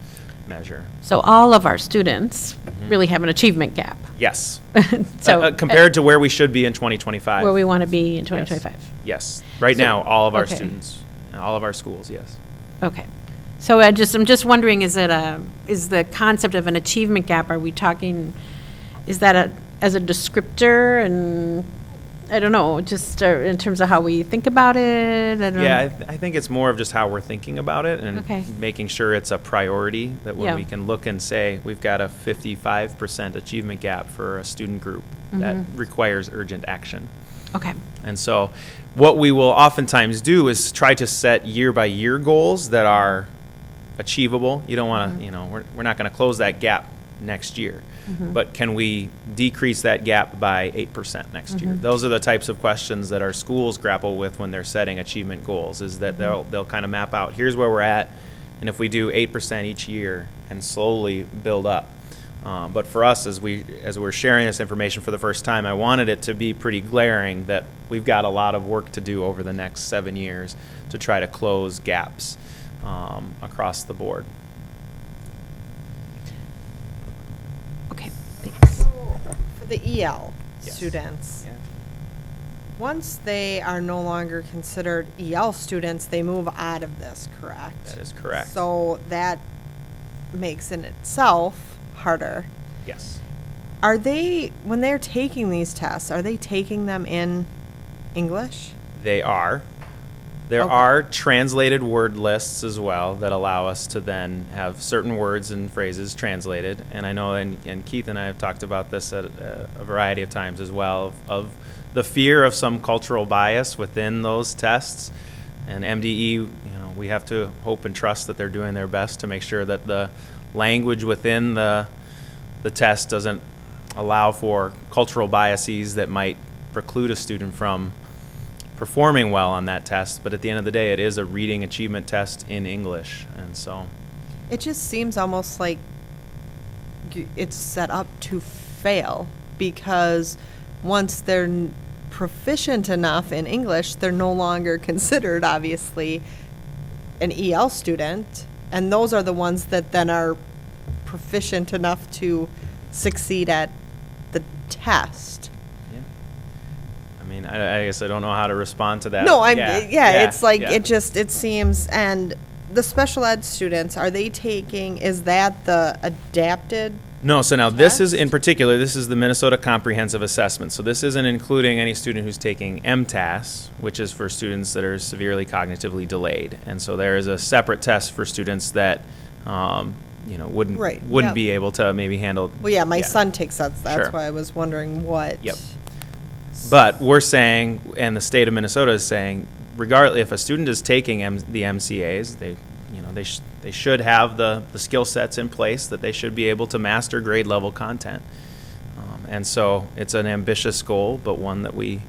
measure. So all of our students really have an achievement gap. Yes. So compared to where we should be in 2025. Where we want to be in 2025. Yes. Right now, all of our students, all of our schools, yes. Okay. So I'm just wondering, is the concept of an achievement gap, are we talking, is that as a descriptor, and I don't know, just in terms of how we think about it? I think it's more of just how we're thinking about it and making sure it's a priority, that when we can look and say we've got a 55% achievement gap for a student group that requires urgent action. Okay. And so what we will oftentimes do is try to set year-by-year goals that are achievable. You don't want to, we're not going to close that gap next year. But can we decrease that gap by 8% next year? Those are the types of questions that our schools grapple with when they're setting achievement goals, is that they'll kind of map out, here's where we're at, and if we do 8% each year and slowly build up. But for us, as we're sharing this information for the first time, I wanted it to be pretty glaring that we've got a lot of work to do over the next 7 years to try to close gaps across the board. For the EL students, once they are no longer considered EL students, they move out of this, correct? That is correct. So that makes in itself harder. Yes. Are they, when they're taking these tests, are they taking them in English? They are. There Okay. are translated word lists as well that allow us to then have certain words and phrases translated. And I know, and Keith and I have talked about this at a variety of times as well, of the fear of some cultural bias within those tests. And MDE, we have to hope and trust that they're doing their best to make sure that the language within the test doesn't allow for cultural biases that might preclude a student from performing well on that test. But at the end of the day, it is a reading achievement test in English, and so It just seems almost like it's set up to fail, because once they're proficient enough in English, they're no longer considered, obviously, an EL student, and those are the ones that then are proficient enough to succeed at the test. I mean, I guess I don't know how to respond to that. No, it's like, yeah. it seems, and the special ed students, are they taking, is that the adapted? No, so now this is, in particular, this is the Minnesota Comprehensive Assessment. So this isn't including any student who's taking MTAS, which is for students that are severely cognitively delayed. And so there is a separate test for students that, wouldn't Yep. be able to maybe handle. Well, yeah, my son takes that, that's Sure. why I was wondering what. Yep. But we're saying, and the state of Minnesota is saying, regardless, if a student is taking the MCAs, they should have the skill sets in place that they should be able to master grade level content. And so it's an ambitious goal, but one that we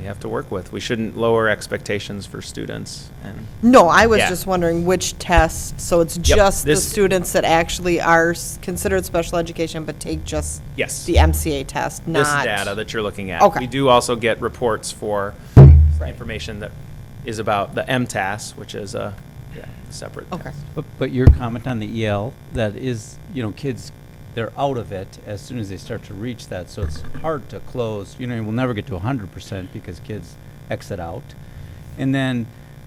have to work with. We shouldn't lower expectations for students. And No, I was Yeah. just wondering which test, so it's Yep, just the this- students that actually are considered special education, but take just Yes. the MCA test, not. This data that you're looking at. Okay. We do also get reports for information that is about the MTAS, which is a separate Okay. test. But your comment on the EL, that is, kids, they're out of it as soon as they start to reach that, so it's hard to close. We'll never get to 100% because kids exit out. And then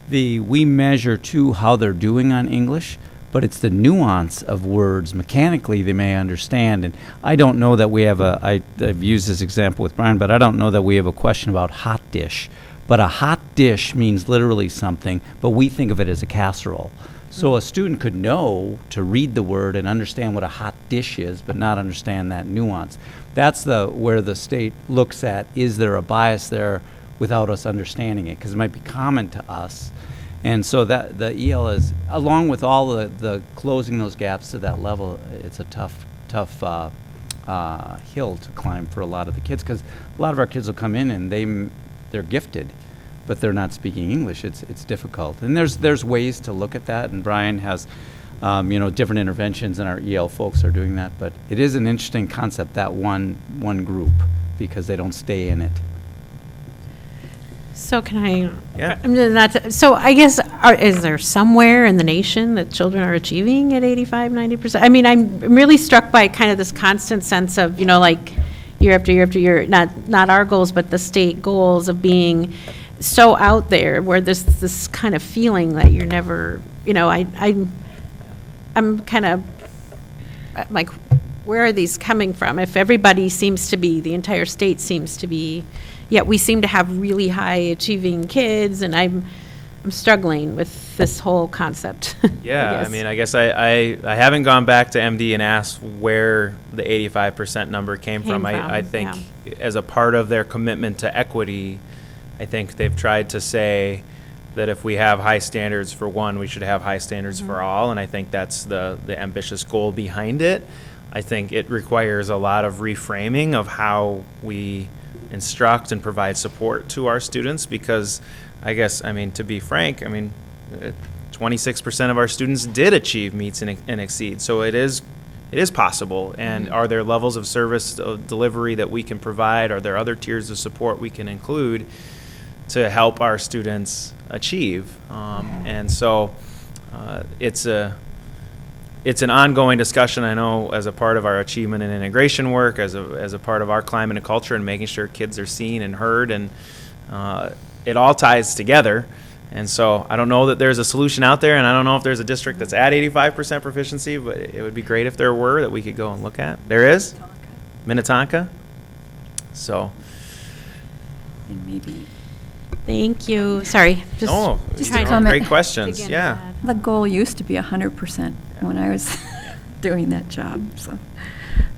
we measure too how they're doing on English, but it's the nuance of words. Mechanically, they may understand. And I don't know that we have I've used this example with Brian, but I don't know that we have a question about hot dish. But a hot dish means literally something, but we think of it as a casserole. So a student could know to read the word and understand what a hot dish is, but not understand that nuance. That's where the state looks at, is there a bias there without us understanding it? Because it might be common to us. And so that the EL is, along with all the closing those gaps to that level, it's a tough hill to climb for a lot of the kids, because a lot of our kids will come in and they're gifted, but they're not speaking English. It's difficult, and there's ways to look at that. And Brian has, different interventions, and our EL folks are doing that. But it is an interesting concept, that one group, because they don't stay in it. So can I? Yeah. So I guess, is there somewhere in the nation that children are achieving at 85, 90%? I mean, I'm really struck by kind of this constant sense of, like year after year after year, not our goals, but the state goals of being so out there, where there's this kind of feeling that you're never, I'm kind of like, where are these coming from? If everybody seems to be, the entire state seems to be, yet we seem to have really high achieving kids, and I'm struggling with this whole concept. Yeah, I guess I haven't gone back to MD and asked where the 85% number came from. I think as a part of their commitment to equity, I think they've tried to say that if we have high standards for one, we should have high standards for all, and I think that's the ambitious goal behind it. I think it requires a lot of reframing of how we instruct and provide support to our students, because to be frank, 26% of our students did achieve meets and exceed. So it is possible. And are there levels of service delivery that we can provide? Are there other tiers of support we can include to help our students achieve? And so it's an ongoing discussion, I know, as a part of our achievement and integration work, as a part of our climate and culture, and making sure kids are seen and heard, and it all ties together. And so I don't know that there's a solution out there, and I don't know if there's a district that's at 85% proficiency, but it would be great if there were, that we could go and look at. There is? Minnetonka? So. And maybe. Thank you. Sorry. Just these are great questions. Yeah. The goal used to be 100% when I was doing that job. So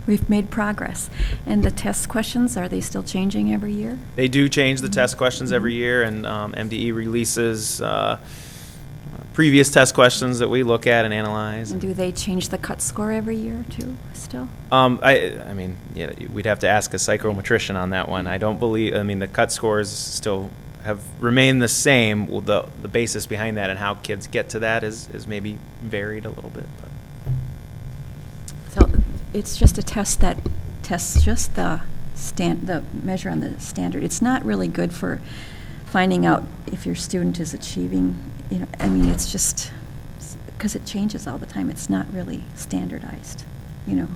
we've made progress. And the test questions, are they still changing every year? They do change the test questions every year, and MDE releases previous test questions that we look at and analyze. And do they change the cut score every year too, still? I mean, yeah, we'd have to ask a psychometrician on that one. I don't believe, I mean, the cut scores still have remained the same. Well, the basis behind that and how kids get to that is maybe varied a little bit. But. So it's just a test that tests just the measure on the standard. It's not really good for finding out if your student is achieving, you know, I mean, it's just, because it changes all the time. It's not really standardized, you know.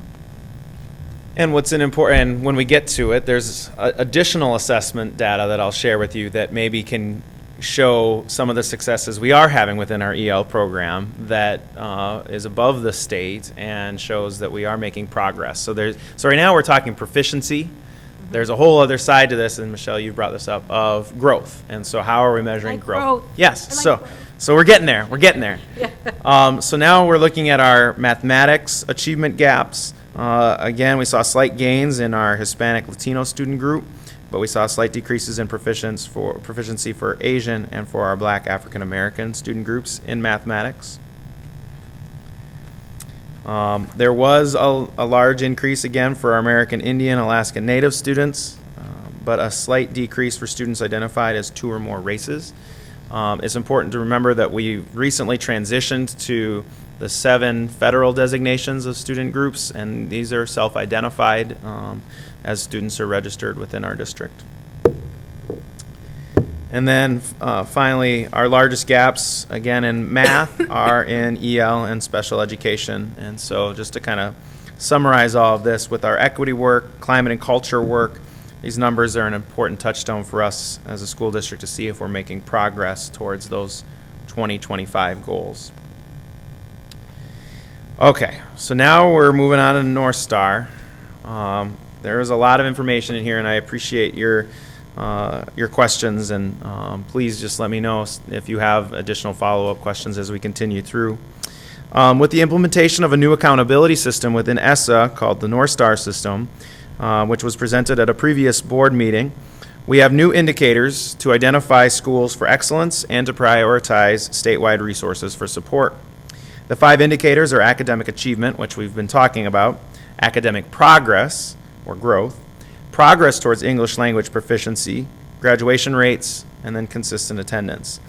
And what's an important, and when we get to it, there's additional assessment data that I'll share with you that maybe can show some of the successes we are having within our EL program that is above the state and shows that we are making progress. So right now we're talking proficiency. There's a whole other side to this, and Michelle, you brought this up, of growth. And so how are we measuring growth? Yes, so we're getting there. We're getting there. So now we're looking at our mathematics achievement gaps. Again, we saw slight gains in our Hispanic Latino student group, but we saw slight decreases in proficiency for Asian and for our Black African American student groups in mathematics. There was a large increase again for our American Indian, Alaska Native students, but a slight decrease for students identified as 2 or more races. It's important to remember that we recently transitioned to the 7 federal designations of student groups, and these are self-identified as students are registered within our district. And then finally, our largest gaps, again in math, are in EL and special education. And so just to kind of summarize all of this, with our equity work, climate and culture work, these numbers are an important touchstone for us as a school district to see if we're making progress towards those 2025 goals. Okay, so now we're moving on to North Star. There is a lot of information in here, and I appreciate your questions, and please just let me know if you have additional follow-up questions as we continue through. With the implementation of a new accountability system within ESSA called the North Star system, which was presented at a previous board meeting, we have new indicators to identify schools for excellence and to prioritize statewide resources for support. The 5 indicators are academic achievement, which we've been talking about, academic progress, or growth, progress towards English language proficiency, graduation rates, and then consistent attendance.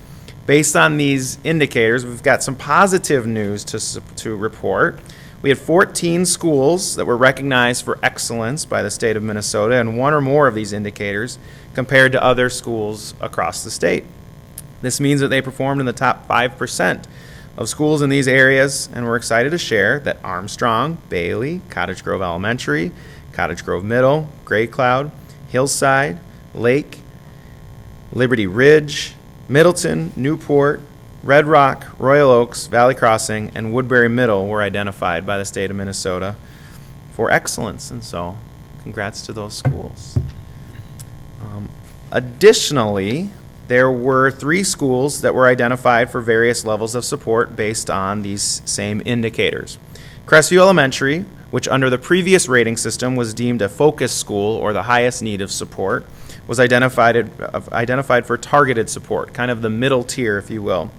Based on these indicators, we've got some positive news to report. We had 14 schools that were recognized for excellence by the state of Minnesota, and 1 or more of these indicators compared to other schools across the state. This means that they performed in the top 5% of schools in these areas, and we're excited to share that Armstrong, Bailey, Cottage Grove Elementary, Cottage Grove Middle, Gray Cloud, Hillside, Lake, Liberty Ridge, Middleton, Newport, Red Rock, Royal Oaks, Valley Crossing, and Woodbury Middle were identified by the state of Minnesota for excellence, and so congrats to those schools. Additionally, there were 3 schools that were identified for various levels of support based on these same indicators. Crestview Elementary, which under the previous rating system was deemed a focus school or the highest need of support, was identified for targeted support, kind of the middle tier, if you will,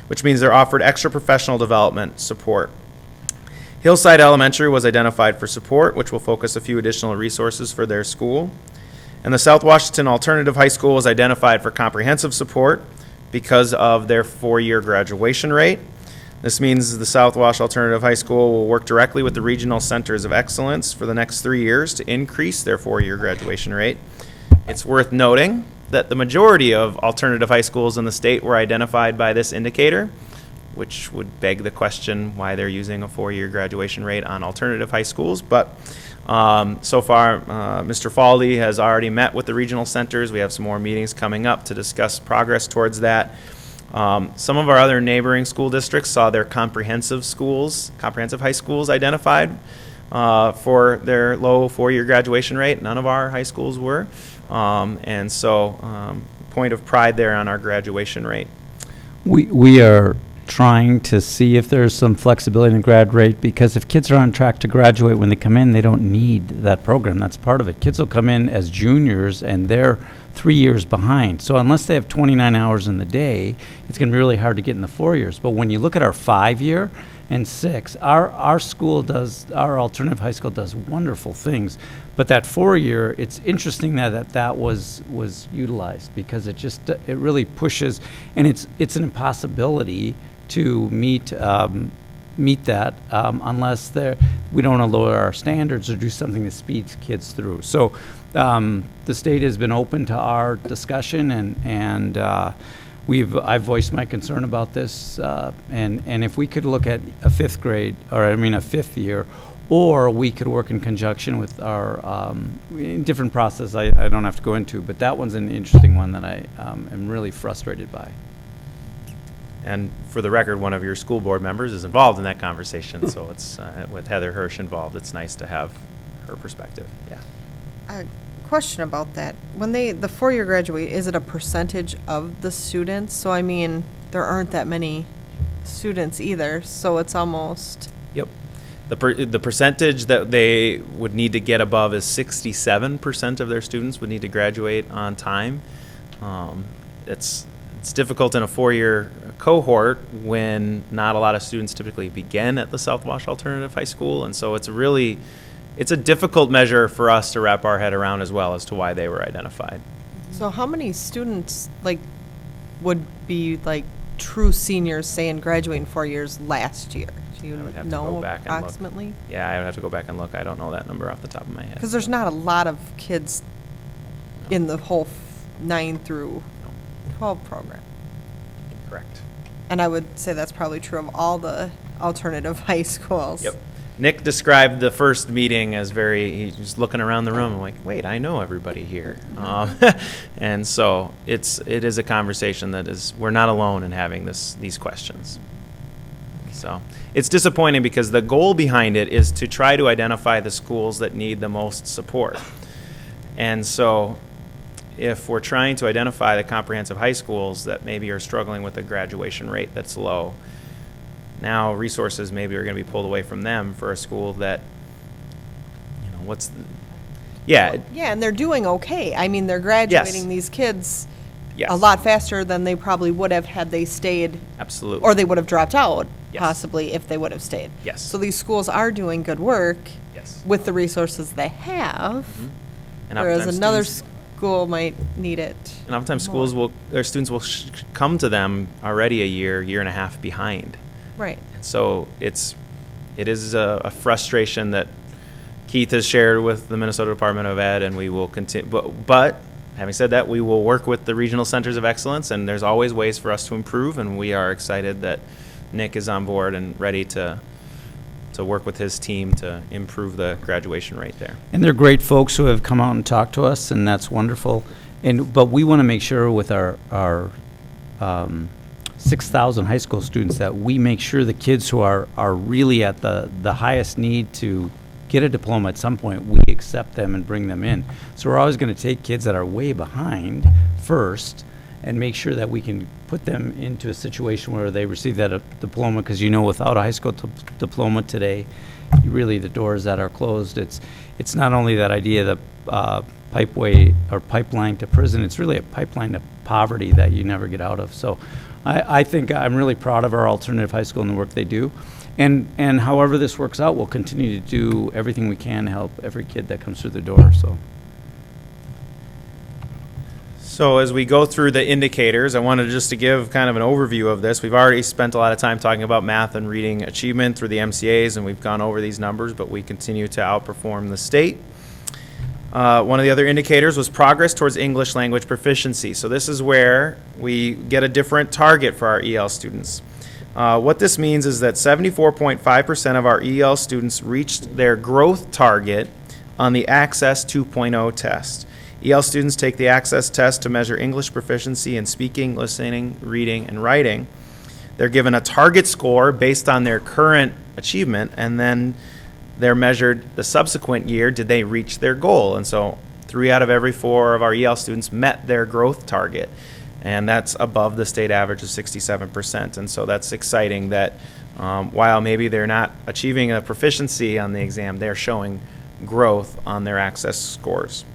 which means they're offered extra professional development support. Hillside Elementary was identified for support, which will focus a few additional resources for their school. And the South Washington Alternative High School was identified for comprehensive support because of their 4-year graduation rate. This means the South Wash Alternative High School will work directly with the regional centers of excellence for the next 3 years to increase their 4-year graduation rate. It's worth noting that the majority of alternative high schools in the state were identified by this indicator, which would beg the question why they're using a 4-year graduation rate on alternative high schools. But so far, Mr. Falde has already met with the regional centers. We have some more meetings coming up to discuss progress towards that. Some of our other neighboring school districts saw their comprehensive high schools identified for their low four-year graduation rate. None of our high schools were. And so point of pride there on our graduation rate. We are trying to see if there's some flexibility in the grad rate, because if kids are on track to graduate when they come in, they don't need that program. That's part of it. Kids will come in as juniors and they're 3 years behind. So unless they have 29 hours in the day, it's going to be really hard to get in the 4 years. But when you look at our 5-year and 6, our alternative high school does wonderful things. But that 4-year, it's interesting that was utilized, because it really pushes, and it's an impossibility to meet that unless we don't want to lower our standards or do something that speeds kids through. So the state has been open to our discussion, and I've voiced my concern about this, and if we could look at a 5th year, or we could work in conjunction with our different process I don't have to go into, but that one's an interesting one that I am really frustrated by. And for the record, one of your school board members is involved in that conversation, so it's with Heather Hirsch involved. It's nice to have her perspective. Yeah. Question about that. When the 4-year graduate, is it a percentage of the students? So I mean, there aren't that many students either, so it's almost. Yep. The percentage that they would need to get above is 67% of their students would need to graduate on time. It's difficult in a 4-year cohort when not a lot of students typically begin at the South Wash Alternative High School, and so it's a difficult measure for us to wrap our head around as well as to why they were identified. So how many students would be true seniors, say, in graduating 4 years last year? Do you know approximately? Yeah, I would have to go back and look. I don't know that number off the top of my head. Because there's not a lot of kids in the whole 9 through 12 program. Correct. And I would say that's probably true of all the alternative high schools. Yep. Nick described the first meeting as he's just looking around the room. I'm like, wait, I know everybody here. And so it is a conversation we're not alone in having these questions. So it's disappointing because the goal behind it is to try to identify the schools that need the most support. And so if we're trying to identify the comprehensive high schools that maybe are struggling with a graduation rate that's low, now resources maybe are going to be pulled away from them for a school that, Yeah, and they're doing okay. I mean, they're graduating these kids a lot faster than they probably would have had they stayed. Absolutely. Or they would have dropped out, possibly, if they would have stayed. Yes. So these schools are doing good work with the resources they have, And whereas another school might need it. And oftentimes their students will come to them already a year and a half behind. Right. So it is a frustration that Keith has shared with the Minnesota Department of Ed, and we will continue. But having said that, we will work with the regional centers of excellence, and there's always ways for us to improve, and we are excited that Nick is on board and ready to work with his team to improve the graduation rate there. And they're great folks who have come out and talked to us, and that's wonderful. But we want to make sure with our 6,000 high school students that we make sure the kids who are really at the highest need to get a diploma at some point, we accept them and bring them in. So we're always going to take kids that are way behind first and make sure that we can put them into a situation where they receive that diploma, because without a high school diploma today, really the doors that are closed, it's not only that idea of the pipeway or pipeline to prison, it's really a pipeline to poverty that you never get out of. So I think I'm really proud of our alternative high school and the work they do. And however this works out, we'll continue to do everything we can to help every kid that comes through the door. So as we go through the indicators, I wanted just to give kind of an overview of this. We've already spent a lot of time talking about math and reading achievement through the MCAs, and we've gone over these numbers, but we continue to outperform the state. One of the other indicators was progress towards English language proficiency. So this is where we get a different target for our EL students. What this means is that 74.5% of our EL students reached their growth target on the Access 2.0 test. EL students take the Access test to measure English proficiency in speaking, listening, reading, and writing. They're given a target score based on their current achievement, and then they're measured the subsequent year, did they reach their goal? And so 3 out of every 4 of our EL students met their growth target, and that's above the state average of 67%. And so that's exciting that while maybe they're not achieving a proficiency on the exam, they're showing growth on their Access scores.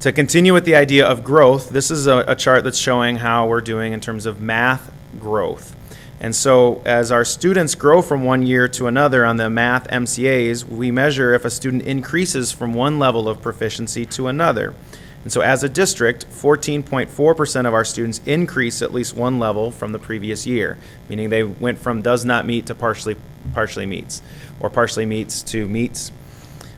To continue with the idea of growth, this is a chart that's showing how we're doing in terms of math growth. And so as our students grow from one year to another on the math MCAs, we measure if a student increases from one level of proficiency to another. And so as a district, 14.4% of our students increase at least one level from the previous year, meaning they went from does not meet to partially meets, or partially meets to meets.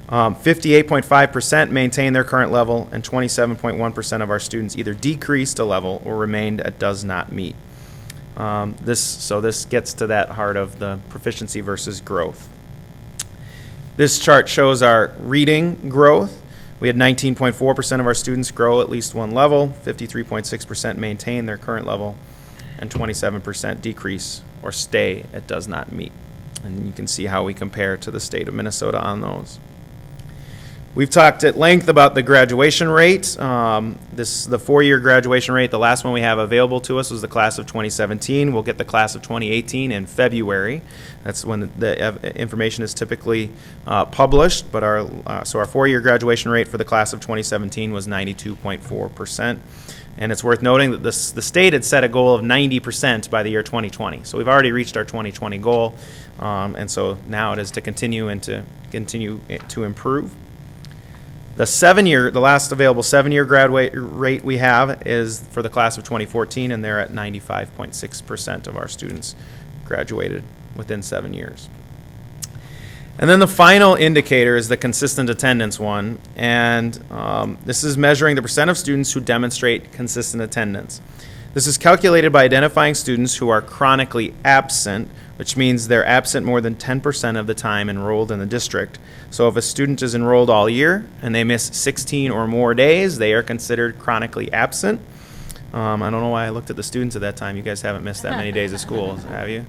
58.5% maintained their current level, and 27.1% of our students either decreased a level or remained at does not meet. This gets to that heart of the proficiency versus growth. This chart shows our reading growth. We had 19.4% of our students grow at least one level, 53.6% maintain their current level, and 27% decrease or stay at does not meet. And you can see how we compare to the state of Minnesota on those. We've talked at length about the graduation rate. The 4-year graduation rate, the last one we have available to us was the class of 2017. We'll get the class of 2018 in February. That's when the information is typically published. But our 4-year graduation rate for the class of 2017 was 92.4%. And it's worth noting that the state had set a goal of 90% by the year 2020. So we've already reached our 2020 goal. And so now it is to continue to improve. The last available 7-year grad rate we have is for the class of 2014, and they're at 95.6% of our students graduated within 7 years. And then the final indicator is the consistent attendance one, and this is measuring the percent of students who demonstrate consistent attendance. This is calculated by identifying students who are chronically absent, which means they're absent more than 10% of the time enrolled in the district. So if a student is enrolled all year and they miss 16 or more days, they are considered chronically absent. I don't know why I looked at the students at that time. You guys haven't missed that many days of school, have you?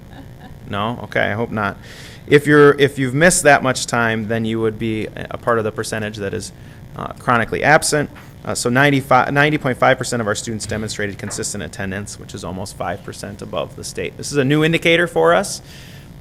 No? Okay, I hope not. If you've missed that much time, then you would be a part of the percentage that is chronically absent. So 90.5% of our students demonstrated consistent attendance, which is almost 5% above the state. This is a new indicator for us.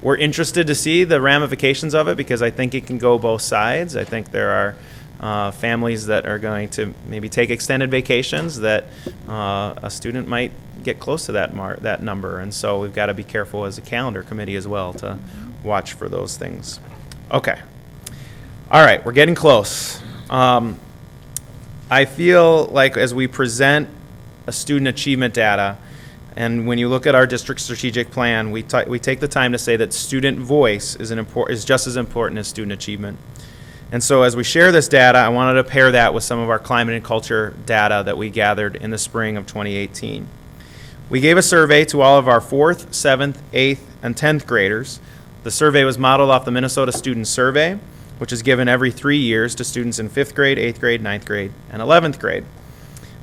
We're interested to see the ramifications of it because I think it can go both sides. I think there are families that are going to maybe take extended vacations that a student might get close to that number. And so we've got to be careful as a calendar committee as well to watch for those things. Okay. All right, we're getting close. I feel like as we present a student achievement data, and when you look at our district strategic plan, we take the time to say that student voice is just as important as student achievement. And so as we share this data, I wanted to pair that with some of our climate and culture data that we gathered in the spring of 2018. We gave a survey to all of our 4th, 7th, 8th, and 10th graders. The survey was modeled off the Minnesota Student Survey, which is given every 3 years to students in 5th grade, 8th grade, 9th grade, and 11th grade.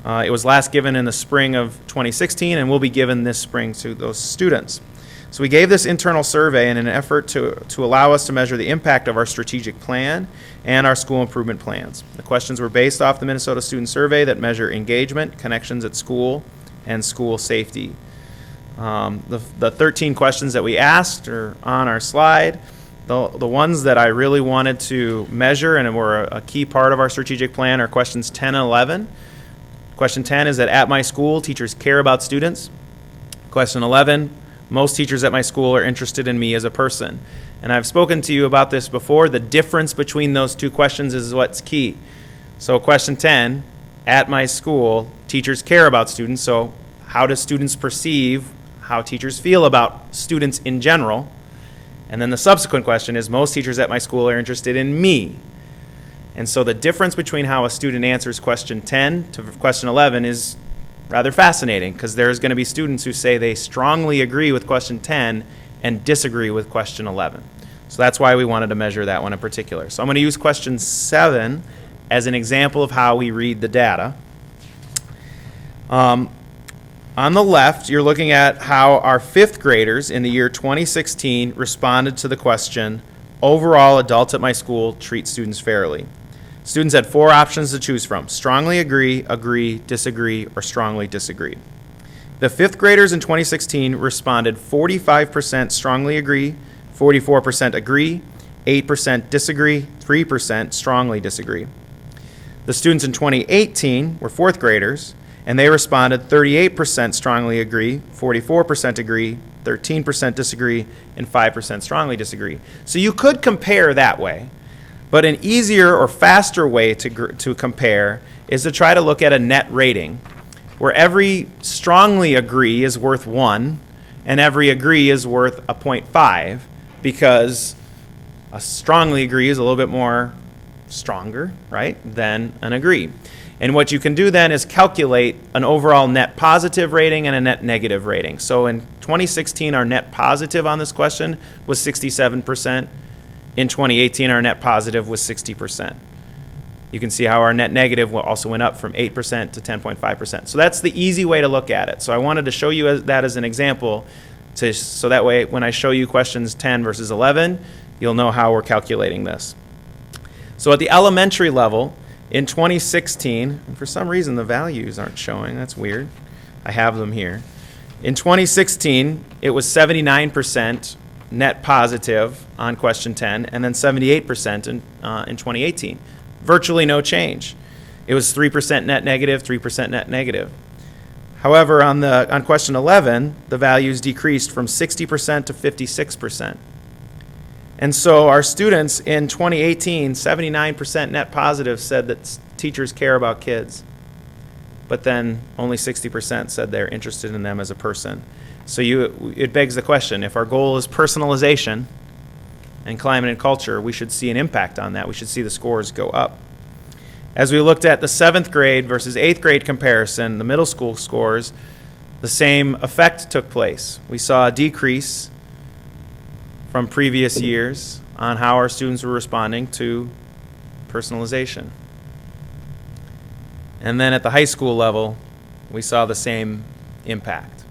It was last given in the spring of 2016 and will be given this spring to those students. So we gave this internal survey in an effort to allow us to measure the impact of our strategic plan and our school improvement plans. The questions were based off the Minnesota Student Survey that measure engagement, connections at school, and school safety. The 13 questions that we asked are on our slide. The ones that I really wanted to measure and were a key part of our strategic plan are questions 10 and 11. Question 10 is that at my school, teachers care about students. Question 11, most teachers at my school are interested in me as a person. And I've spoken to you about this before. The difference between those two questions is what's key. So question 10, at my school, teachers care about students. So how do students perceive how teachers feel about students in general? And then the subsequent question is, most teachers at my school are interested in me. And so the difference between how a student answers question 10 to question 11 is rather fascinating, because there's going to be students who say they strongly agree with question 10 and disagree with question 11. So that's why we wanted to measure that one in particular. So I'm going to use question 7 as an example of how we read the data. On the left, you're looking at how our 5th graders in the year 2016 responded to the question, overall adults at my school treat students fairly. Students had 4 options to choose from: strongly agree, agree, disagree, or strongly disagree. The 5th graders in 2016 responded 45% strongly agree, 44% agree, 8% disagree, 3% strongly disagree. The students in 2018 were 4th graders, and they responded 38% strongly agree, 44% agree, 13% disagree, and 5% strongly disagree. So you could compare that way, but an easier or faster way to compare is to try to look at a net rating, where every strongly agree is worth 1, and every agree is worth a 0.5, because a strongly agree is a little bit more stronger, right, than an agree. And what you can do then is calculate an overall net positive rating and a net negative rating. So in 2016, our net positive on this question was 67%. In 2018, our net positive was 60%. You can see how our net negative also went up from 8% to 10.5%. So that's the easy way to look at it. So I wanted to show you that as an example, so that way when I show you questions 10 versus 11, you'll know how we're calculating this. So at the elementary level, in 2016, and for some reason the values aren't showing, that's weird. I have them here. In 2016, it was 79% net positive on question 10, and then 78% in 2018. Virtually no change. It was 3% net negative, 3% net negative. However, on question 11, the values decreased from 60% to 56%. And so our students in 2018, 79% net positive said that teachers care about kids. But then only 60% said they're interested in them as a person. So it begs the question, if our goal is personalization and climate and culture, we should see an impact on that. We should see the scores go up. As we looked at the 7th grade versus 8th grade comparison, the middle school scores, the same effect took place. We saw a decrease from previous years on how our students were responding to personalization. And then at the high school level, we saw the same impact.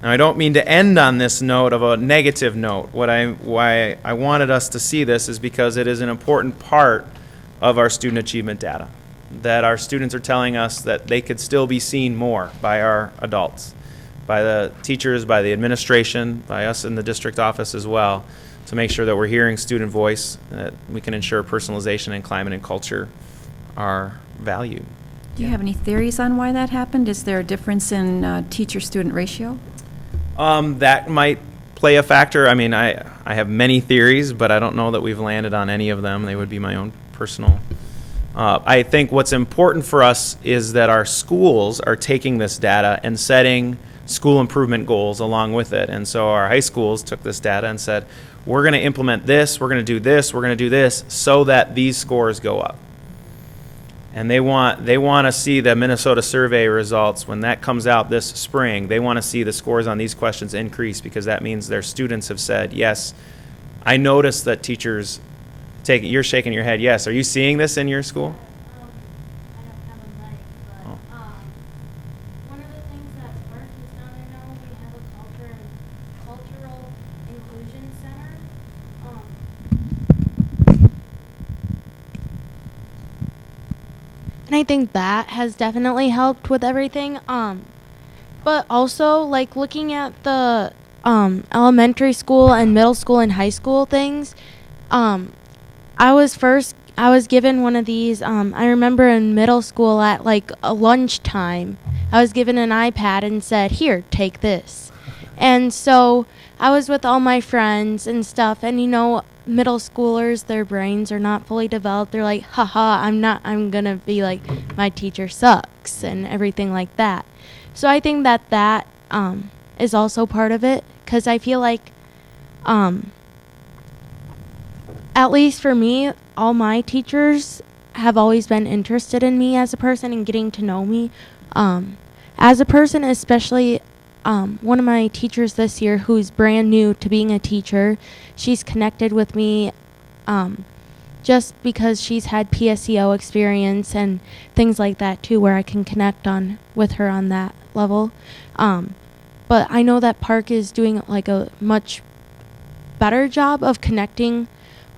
Now, I don't mean to end on this note of a negative note. Why I wanted us to see this is because it is an important part of our student achievement data, that our students are telling us that they could still be seen more by our adults, by the teachers, by the administration, by us in the district office as well, to make sure that we're hearing student voice, that we can ensure personalization and climate and culture are valued. Do you have any theories on why that happened? Is there a difference in teacher-student ratio? That might play a factor. I mean, I have many theories, but I don't know that we've landed on any of them. They would be my own personal. I think what's important for us is that our schools are taking this data and setting school improvement goals along with it. And so our high schools took this data and said, we're going to implement this, we're going to do this, we're going to do this, so that these scores go up. And they want to see the Minnesota survey results when that comes out this spring. They want to see the scores on these questions increase, because that means their students have said, yes, I noticed that teachers take it. You're shaking your head. Yes. Are you seeing this in your school? And I think that has definitely helped with everything. But also, like, looking at the elementary school and middle school and high school things, I was given one of these. I remember in middle school at like a lunchtime, I was given an iPad and said, "Here, take this." And so I was with all my friends and stuff, and you know, middle schoolers, their brains are not fully developed. They're like, haha, I'm gonna be like, my teacher sucks and everything like that. So I think that is also part of it, because I feel like, at least for me, all my teachers have always been interested in me as a person and getting to know me as a person, especially one of my teachers this year who's brand new to being a teacher. She's connected with me just because she's had PSEO experience and things like that too, where I can connect on with her on that level. But I know that Park is doing like a much better job of connecting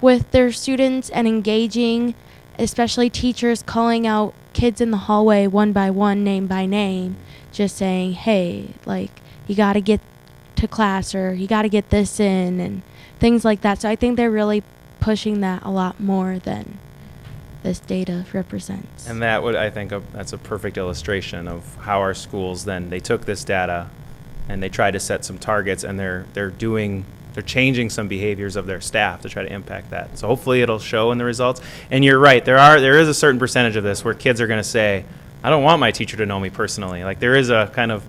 with their students and engaging, especially teachers calling out kids in the hallway one by one, name by name, just saying, hey, like, you got to get to class, or you got to get this in, and things like that. So I think they're really pushing that a lot more than this data represents. And that would, I think, that's a perfect illustration of how our schools then, they took this data and they tried to set some targets, and they're changing some behaviors of their staff to try to impact that. So hopefully it'll show in the results. And you're right, there is a certain percentage of this where kids are going to say, I don't want my teacher to know me personally. Like, there is a kind of,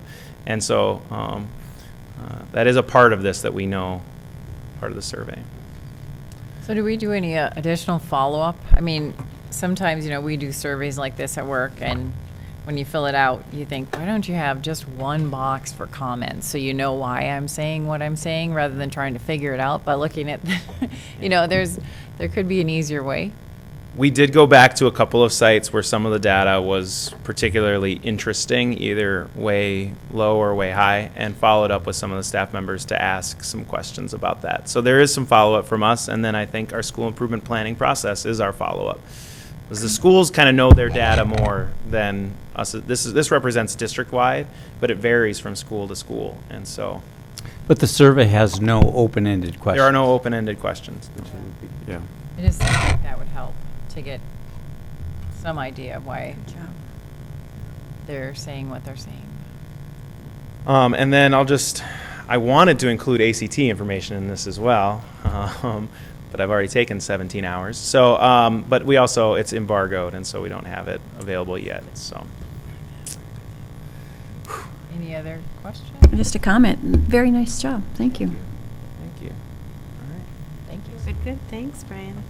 and so that is a part of this that we know, part of the survey. So do we do any additional follow-up? I mean, sometimes, we do surveys like this at work, and when you fill it out, you think, why don't you have just one box for comments so you know why I'm saying what I'm saying, rather than trying to figure it out by looking at, there could be an easier way. We did go back to a couple of sites where some of the data was particularly interesting, either way low or way high, and followed up with some of the staff members to ask some questions about that. So there is some follow-up from us, and then I think our school improvement planning process is our follow-up. Because the schools kind of know their data more than us. This represents district-wide, but it varies from school to school, and so. But the survey has no open-ended questions. There are no open-ended questions. Yeah. I just think that would help to get some idea of why they're saying what they're saying. And then I wanted to include ACT information in this as well, but I've already taken 17 hours. So, but we also, it's embargoed, and so we don't have it available yet, so. Any other questions? Just a comment. Very nice job. Thank you. Thank you. All right. Thank you. Good. Thanks, Brian.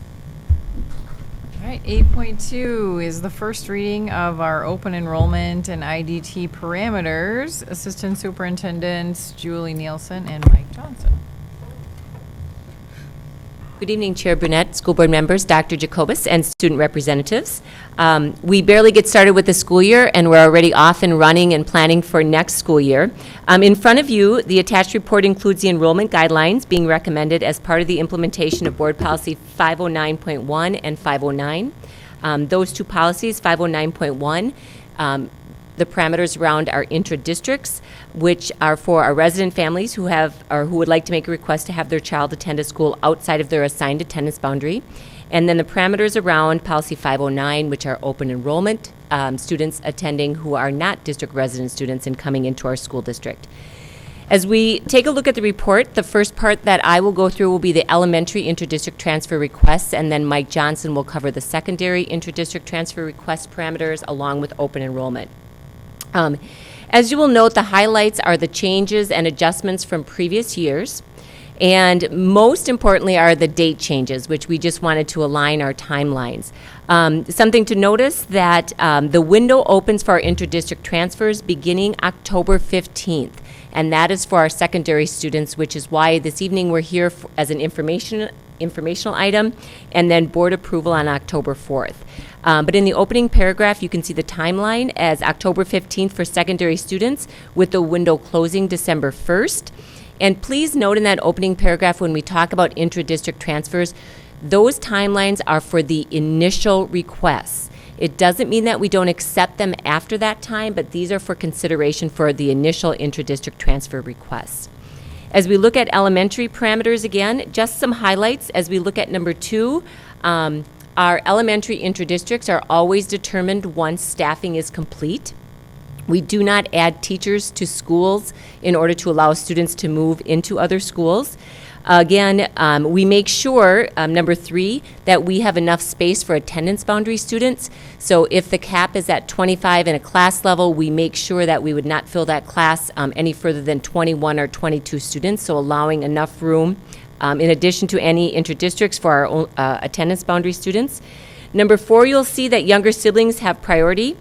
All right, 8.2 is the first reading of our open enrollment and IDT parameters. Assistant Superintendents Julie Nielsen and Mike Johnson. Good evening, Chair Brunette, school board members, Dr. Jacobus, and student representatives. We barely get started with the school year, and we're already off and running and planning for next school year. In front of you, the attached report includes the enrollment guidelines being recommended as part of the implementation of Board Policy 509.1 and 509. Those two policies, 509.1, the parameters around our intra-districts, which are for our resident families who would like to make a request to have their child attend a school outside of their assigned attendance boundary. And then the parameters around Policy 509, which are open enrollment, students attending who are not district resident students and coming into our school district. As we take a look at the report, the first part that I will go through will be the elementary inter-district transfer requests, and then Mike Johnson will cover the secondary inter-district transfer request parameters along with open enrollment. As you will note, the highlights are the changes and adjustments from previous years, and most importantly are the date changes, which we just wanted to align our timelines. Something to notice that the window opens for our inter-district transfers beginning October 15th, and that is for our secondary students, which is why this evening we're here as an informational item, and then board approval on October 4th. But in the opening paragraph, you can see the timeline as October 15th for secondary students, with the window closing December 1st. And please note in that opening paragraph, when we talk about intra-district transfers, those timelines are for the initial requests. It doesn't mean that we don't accept them after that time, but these are for consideration for the initial intra-district transfer requests. As we look at elementary parameters again, just some highlights. As we look at number 2, our elementary intra-districts are always determined once staffing is complete. We do not add teachers to schools in order to allow students to move into other schools. Again, we make sure, number 3, that we have enough space for attendance boundary students. So if the cap is at 25 in a class level, we make sure that we would not fill that class any further than 21 or 22 students, so allowing enough room in addition to any inter-districts for our own, attendance boundary students. Number 4, you'll see that younger siblings have priority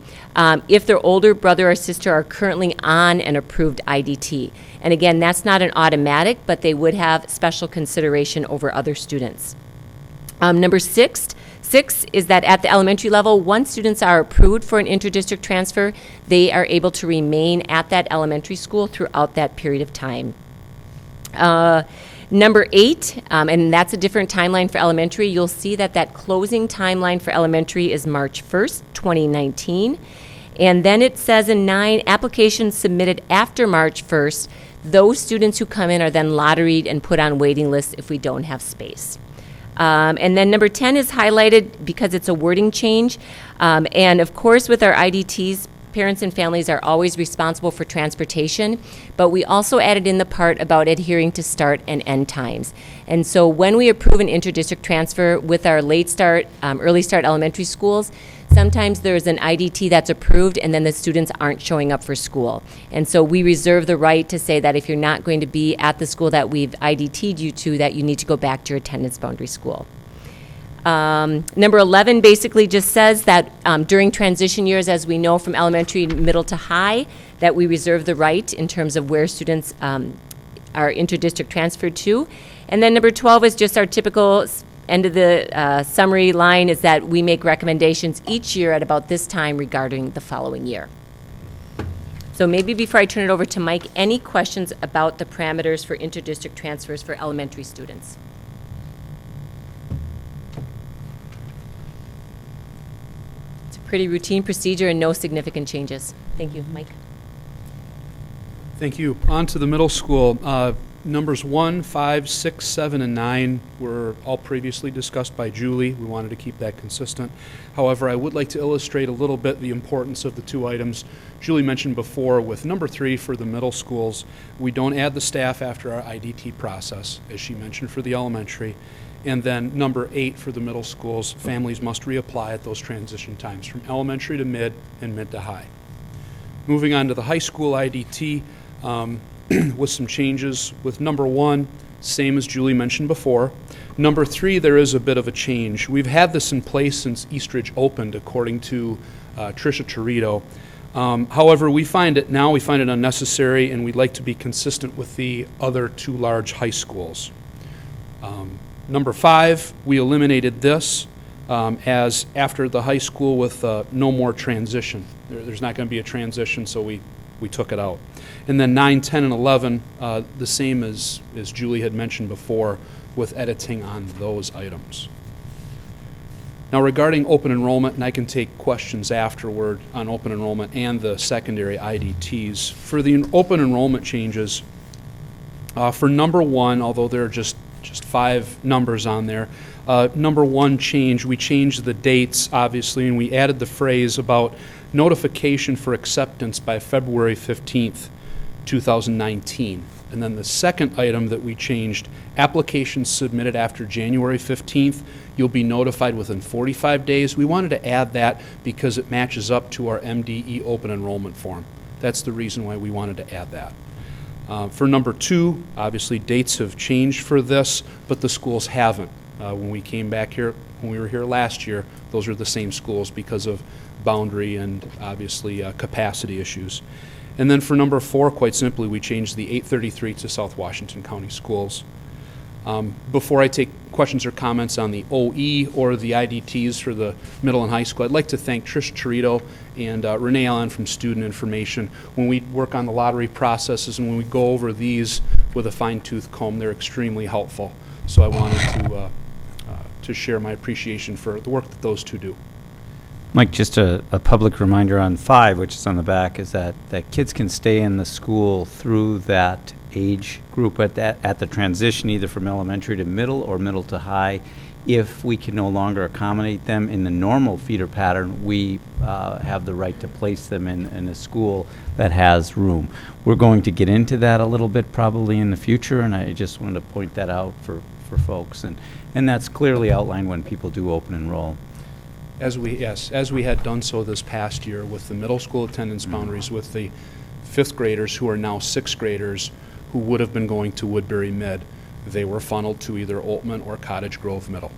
if their older brother or sister are currently on an approved IDT. And again, that's not an automatic, but they would have special consideration over other students. Number 6, 6 is that at the elementary level, once students are approved for an interdistrict transfer, they are able to remain at that elementary school throughout that period of time. Number 8, and that's a different timeline for elementary, you'll see that that closing timeline for elementary is March 1st, 2019. And then it says in 9, applications submitted after March 1st, those students who come in are then lotteried and put on waiting lists if we don't have space. And then number 10 is highlighted because it's a wording change. And of course, with our IDTs, parents and families are always responsible for transportation, but we also added in the part about adhering to start and end times. And so when we approve an interdistrict transfer with our late start, early start elementary schools, sometimes there's an IDT that's approved and then the students aren't showing up for school. And so we reserve the right to say that if you're not going to be at the school that we've IDT'd you to, that you need to go back to your attendance boundary school. Number 11 basically just says that during transition years, as we know from elementary, middle to high, that we reserve the right in terms of where students are interdistrict transferred to. And then number 12 is just our typical end of the summary line is that we make recommendations each year at about this time regarding the following year. So maybe before I turn it over to Mike, any questions about the parameters for interdistrict transfers for elementary students? Pretty routine procedure and no significant changes. Thank you, Mike. Thank you. On to the middle school. Numbers 1, 5, 6, 7, and 9 were all previously discussed by Julie. We wanted to keep that consistent. However, I would like to illustrate a little bit the importance of the 2 items Julie mentioned before. With number 3 for the middle schools, we don't add the staff after our IDT process, as she mentioned for the elementary. And then number 8 for the middle schools, families must reapply at those transition times from elementary to mid and mid to high. Moving on to the high school IDT with some changes. With number 1, same as Julie mentioned before. Number 3, there is a bit of a change. We've had this in place since Eastridge opened, according to Tricia Torito. However, we find it unnecessary, and we'd like to be consistent with the other 2 large high schools. Number 5, we eliminated this as after the high school with no more transition. There's not going to be a transition, so we took it out. And then 9, 10, and 11, the same as Julie had mentioned before, with editing on those items. Now regarding open enrollment, and I can take questions afterward on open enrollment and the secondary IDTs. For the open enrollment changes, for number 1, although there are just 5 numbers on there. Number 1 change, we changed the dates, obviously, and we added the phrase about notification for acceptance by February 15th, 2019. And then the second item that we changed, applications submitted after January 15th, you'll be notified within 45 days. We wanted to add that because it matches up to our MDE open enrollment form. That's the reason why we wanted to add that. For number 2, obviously dates have changed for this, but the schools haven't. When we came back here, when we were here last year, those are the same schools because of boundary and obviously capacity issues. And then for number 4, quite simply, we changed the 833 to South Washington County Schools. Before I take questions or comments on the OE or the IDTs for the middle and high school, I'd like to thank Trish Torito and Renee Allen from Student Information. When we work on the lottery processes and when we go over these with a fine-tooth comb, they're extremely helpful. So I wanted to share my appreciation for the work that those 2 do. Mike, just a public reminder on 5, which is on the back, is that kids can stay in the school through that age group at the transition, either from elementary to middle or middle to high. If we can no longer accommodate them in the normal feeder pattern, we have the right to place them in a school that has room. We're going to get into that a little bit probably in the future, and I just wanted to point that out for folks. And that's clearly outlined when people do open enroll. As we had done so this past year with the middle school attendance boundaries with the 5th graders who are now 6th graders who would have been going to Woodbury Mid. They were funneled to either Oltman or Cottage Grove Middle.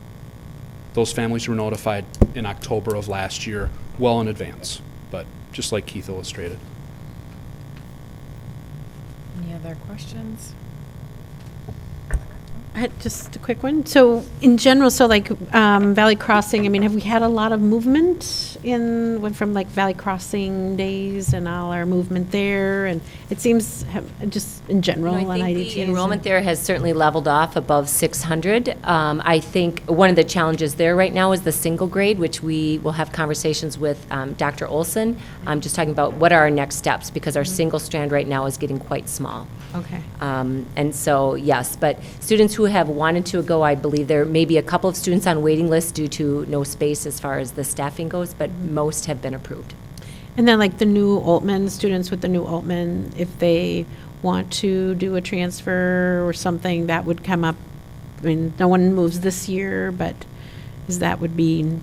Those families were notified in October of last year, well in advance, but just like Keith illustrated. Any other questions? I had just a quick one. So in general, so like Valley Crossing, I mean, have we had a lot of movement went from like Valley Crossing days and all our movement there? And it seems just in general I on think IDTs. the enrollment there has certainly leveled off above 600. I think one of the challenges there right now is the single grade, which we will have conversations with Dr. Olson. I'm just talking about what are our next steps, because our single strand right now is getting quite small. Okay. And so, yes, but students who have wanted to go, I believe there may be a couple of students on waiting lists due to no space as far as the staffing goes, but most have been approved. And then like the new Altman, students with the new Altman, if they want to do a transfer or something, that would come up. I mean, no one moves this year, but would be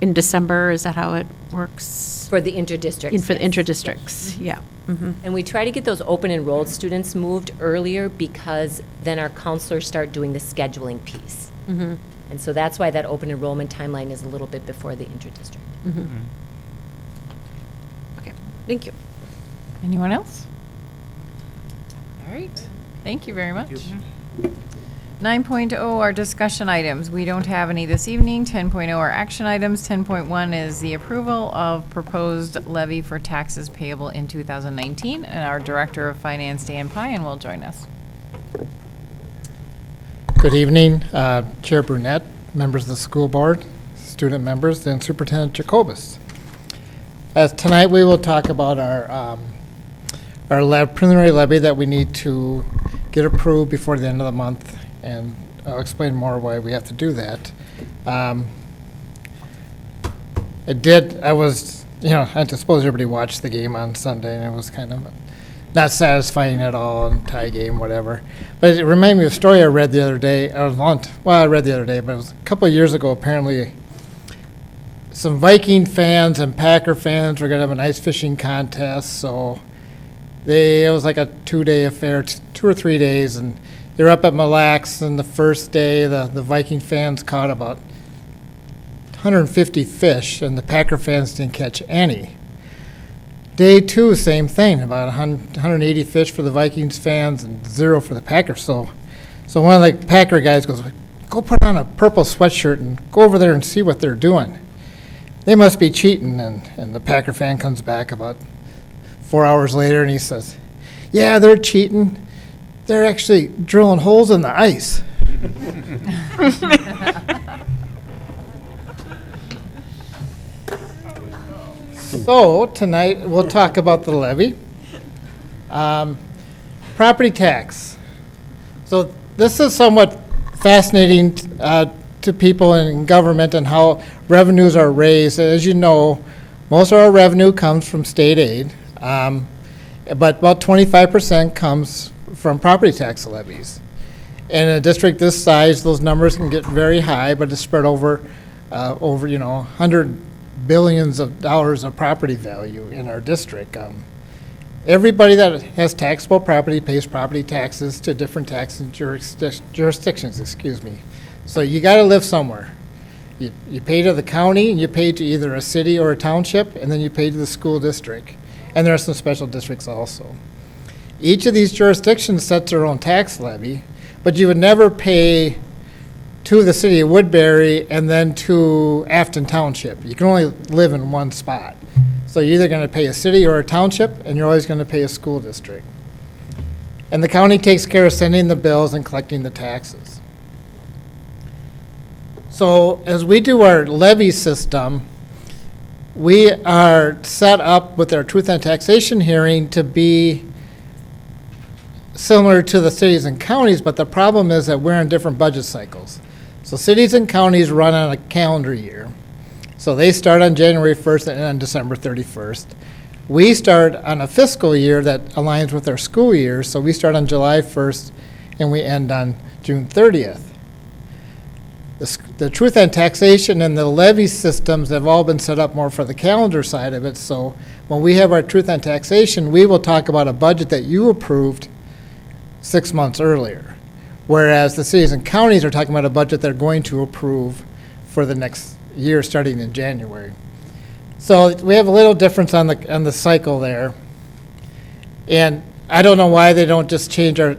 in December? Is that how it works? For the interdistricts. For the interdistricts, yeah. Mm-hmm. And we try to get those open enrolled students moved earlier, because then our counselors start doing the scheduling piece. Mm-hmm. And so that's why that open enrollment timeline is a little bit before the interdistrict. Mm-hmm. Okay, thank you. Anyone else? All right, thank you very much. 9.0 are discussion items. We don't have any this evening. 10.0 are action items. 10.1 is the approval of proposed levy for taxes payable in 2019. And our Director of Finance, Dan Pyan, will join us. Good evening, Chair Brunette, members of the school board, student members, and Superintendent Jacobus. Tonight we will talk about our preliminary levy that we need to get approved before the end of the month, and I'll explain more why we have to do that. I suppose everybody watched the game on Sunday, and it was kind of not satisfying at all, and tie game, whatever. But it reminded me of a story I read the other day. I read the other day, but it was a couple of years ago. Apparently, some Viking fans and Packer fans were going to have an ice fishing contest. So it was like a 2-day affair, 2 or 3 days, and they were up at Mille Lacs. And the first day, the Viking fans caught about 150 fish, and the Packer fans didn't catch any. Day 2, same thing, about 180 fish for the Vikings fans and 0 for the Packers. So one of the Packer guys goes, go put on a purple sweatshirt and go over there and see what they're doing. They must be cheating. And the Packer fan comes back about 4 hours later, and he says, yeah, they're cheating. They're actually drilling holes in the ice. So tonight we'll talk about the levy. Property tax. So this is somewhat fascinating to people in government and how revenues are raised. As you know, most of our revenue comes from state aid, but about 25% comes from property tax levies. In a district this size, those numbers can get very high, but it's spread over 100 billions of dollars of property value in our district. Everybody that has taxable property pays property taxes to different tax jurisdictions, So you got to live somewhere. You pay to the county, and you pay to either a city or a township, and then you pay to the school district. And there are some special districts also. Each of these jurisdictions sets their own tax levy, but you would never pay to the city of Woodbury and then to Afton Township. You can only live in one spot. So you're either going to pay a city or a township, and you're always going to pay a school district. And the county takes care of sending the bills and collecting the taxes. So as we do our levy system, we are set up with our truth and taxation hearing to be similar to the cities and counties, but the problem is that we're in different budget cycles. So cities and counties run on a calendar year. So they start on January 1st and end on December 31st. We start on a fiscal year that aligns with our school year, so we start on July 1st and we end on June 30th. The truth and taxation and the levy systems have all been set up more for the calendar side of it, so when we have our truth and taxation, we will talk about a budget that you approved 6 months earlier. Whereas the cities and counties are talking about a budget they're going to approve for the next year starting in January. So we have a little difference on the cycle there. And I don't know why they don't just change our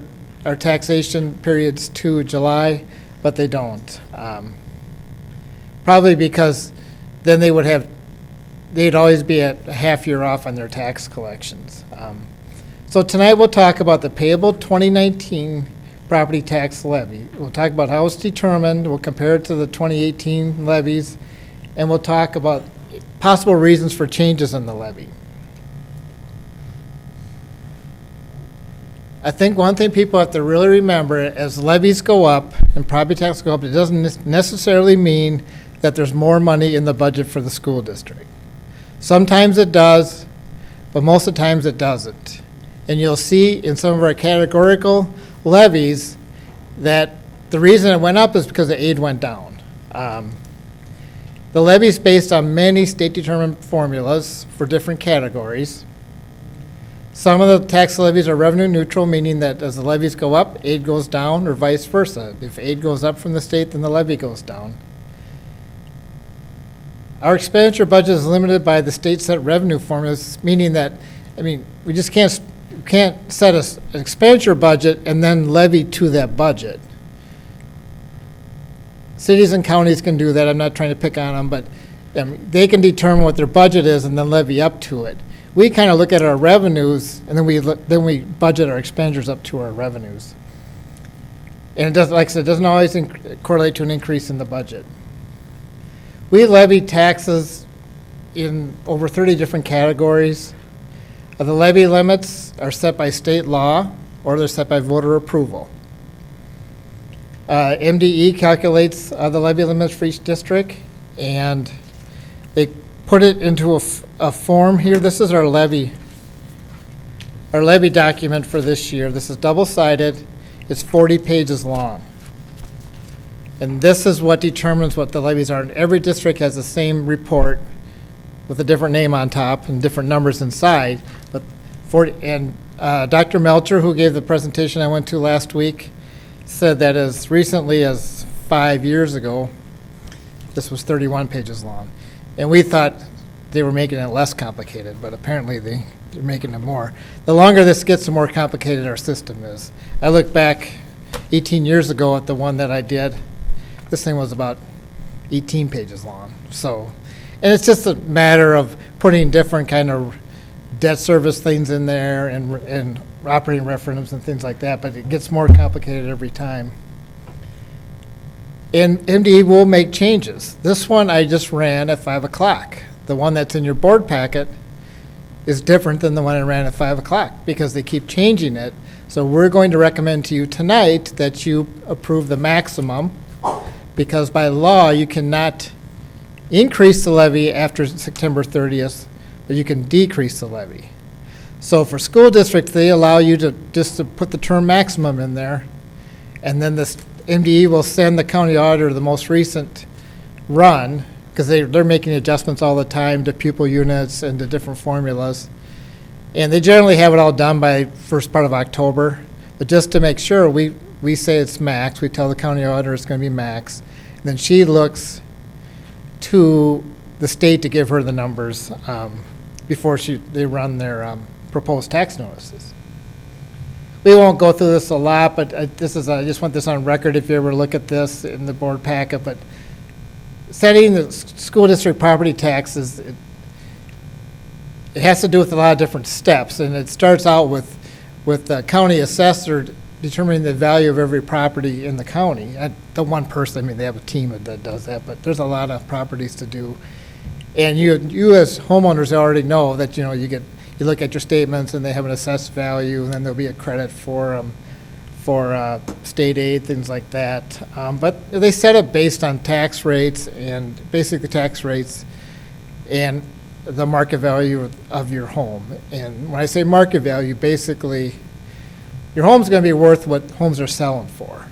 our taxation periods to July, but they don't. Probably because then they'd always be at a half year off on their tax collections. So tonight we'll talk about the payable 2019 property tax levy. We'll talk about how it's determined, we'll compare it to the 2018 levies, and we'll talk about possible reasons for changes in the levy. I think one thing people have to really remember, as levies go up and property taxes go up, it doesn't necessarily mean that there's more money in the budget for the school district. Sometimes it does, but most of the times it doesn't. And you'll see in some of our categorical levies that the reason it went up is because the aid went down. The levy is based on many state-determined formulas for different categories. Some of the tax levies are revenue neutral, meaning that as the levies go up, aid goes down, or vice versa. If aid goes up from the state, then the levy goes down. Our expenditure budget is limited by the state set revenue formulas, meaning that, we just can't set an expenditure budget and then levy to that budget. Cities and counties can do that. I'm not trying to pick on them, but they can determine what their budget is and then levy up to it. We kind of look at our revenues and then we budget our expenditures up to our revenues. And it doesn't, like I said, it doesn't always correlate to an increase in the budget. We levy taxes in over 30 different categories. The levy limits are set by state law or they're set by voter approval. MDE calculates the levy limits for each district, and they put it into a form here. This is our levy document for this year. This is double-sided. It's 40 pages long. And this is what determines what the levies are. And every district has the same report with a different name on top and different numbers inside. But Dr. Melcher, who gave the presentation I went to last week, said that as recently as 5 years ago, this was 31 pages long. And we thought they were making it less complicated, but apparently they're making it more. The longer this gets, the more complicated our system is. I look back 18 years ago at the one that I did. This thing was about 18 pages long. So, and it's just a matter of putting different kind of debt service things in there and operating referendums and things like that, but it gets more complicated every time. And MDE will make changes. This one I just ran at 5 o'clock. The one that's in your board packet is different than the one I ran at 5 o'clock because they keep changing it. So we're going to recommend to you tonight that you approve the maximum, because by law you cannot increase the levy after September 30th, but you can decrease the levy. So for school districts, they allow you to put the term maximum in there, and then this MDE will send the county auditor the most recent run, because they're making adjustments all the time to pupil units and to different formulas. And they generally have it all done by first part of October, but just to make sure, we say it's max. We tell the county auditor it's going to be max. And then she looks to the state to give her the numbers before they run their proposed tax notices. We won't go through this a lot, but I just want this on record if you ever look at this in the board packet. But setting the school district property taxes, it has to do with a lot of different steps, and it starts out with the county assessor determining the value of every property in the county. The one person, they have a team that does that, but there's a lot of properties to do. And you as homeowners already know that you look at your statements and they have an assessed value, and then there'll be a credit for state aid, things like that. But they set it based on tax rates and basically tax rates and the market value of your home. And when I say market value, basically your home's going to be worth what homes are selling for.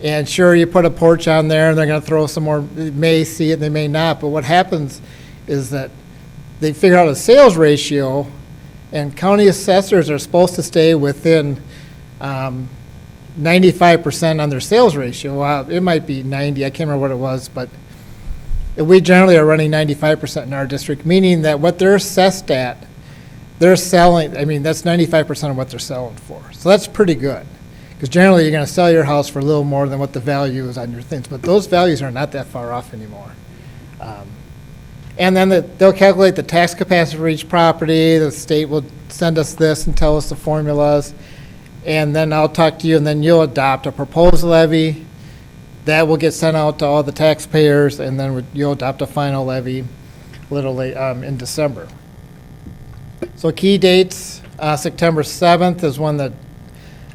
And sure, you put a porch on there and they're going to throw some more, they may see it, they may not, but what happens is that they figure out a sales ratio, and county assessors are supposed to stay within 95% on their sales ratio. It might be 90, I can't remember what it was, but we generally are running 95% in our district, meaning that what they're assessed at, they're selling, that's 95% of what they're selling for. So that's pretty good. Because generally, you're going to sell your house for a little more than what the value is on your things, but those values are not that far off anymore. And then they'll calculate the tax capacity for each property. The state will send us this and tell us the formulas. And then I'll talk to you, and then you'll adopt a proposed levy. That will get sent out to all the taxpayers, and then you'll adopt a final levy a little late in December. So key dates, September 7th is when the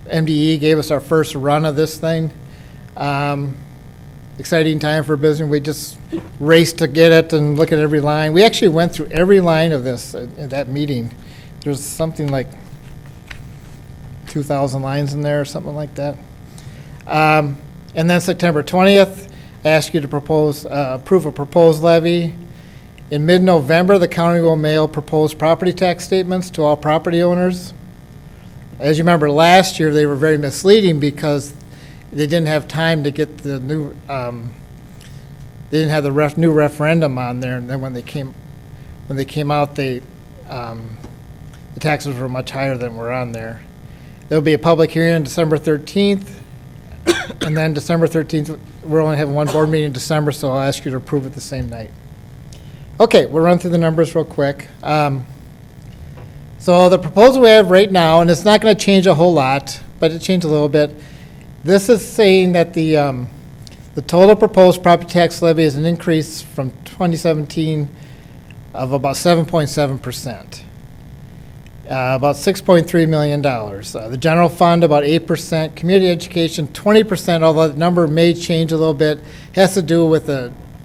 MDE gave us our first run of this thing. Exciting time for business. We just raced to get it and look at every line. We actually went through every line of this at that meeting. There's something like 2,000 lines in there or something like that. And then September 20th, I ask you to approve a proposed levy. In mid-November, the county will mail proposed property tax statements to all property owners. As you remember, last year they were very misleading because they didn't have time to get the new, they didn't have the new referendum on there, and then when they came out, the taxes were much higher than were on there. There'll be a public hearing on December 13th, and then December 13th, we're only having one board meeting in December, so I'll ask you to approve it the same night. Okay, we'll run through the numbers real quick. So the proposal we have right now, and it's not going to change a whole lot, but it changed a little bit. This is saying that the total proposed property tax levy is an increase from 2017 of about 7.7%, about $6.3 million. The general fund, about 8%, community education, 20%, although the number may change a little bit, has to do with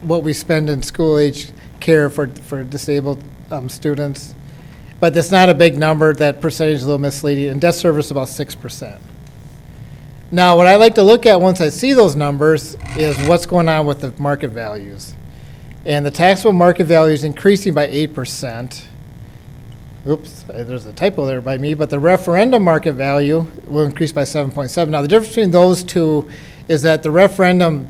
what we spend in school-age care for disabled students. But that's not a big number. That percentage is a little misleading. And debt service, about 6%. Now, what I like to look at once I see those numbers is what's going on with the market values. And the taxable market value is increasing by 8%. Oops, there's a typo there by me, but the referendum market value will increase by 7.7. Now, the difference between those two is that the referendum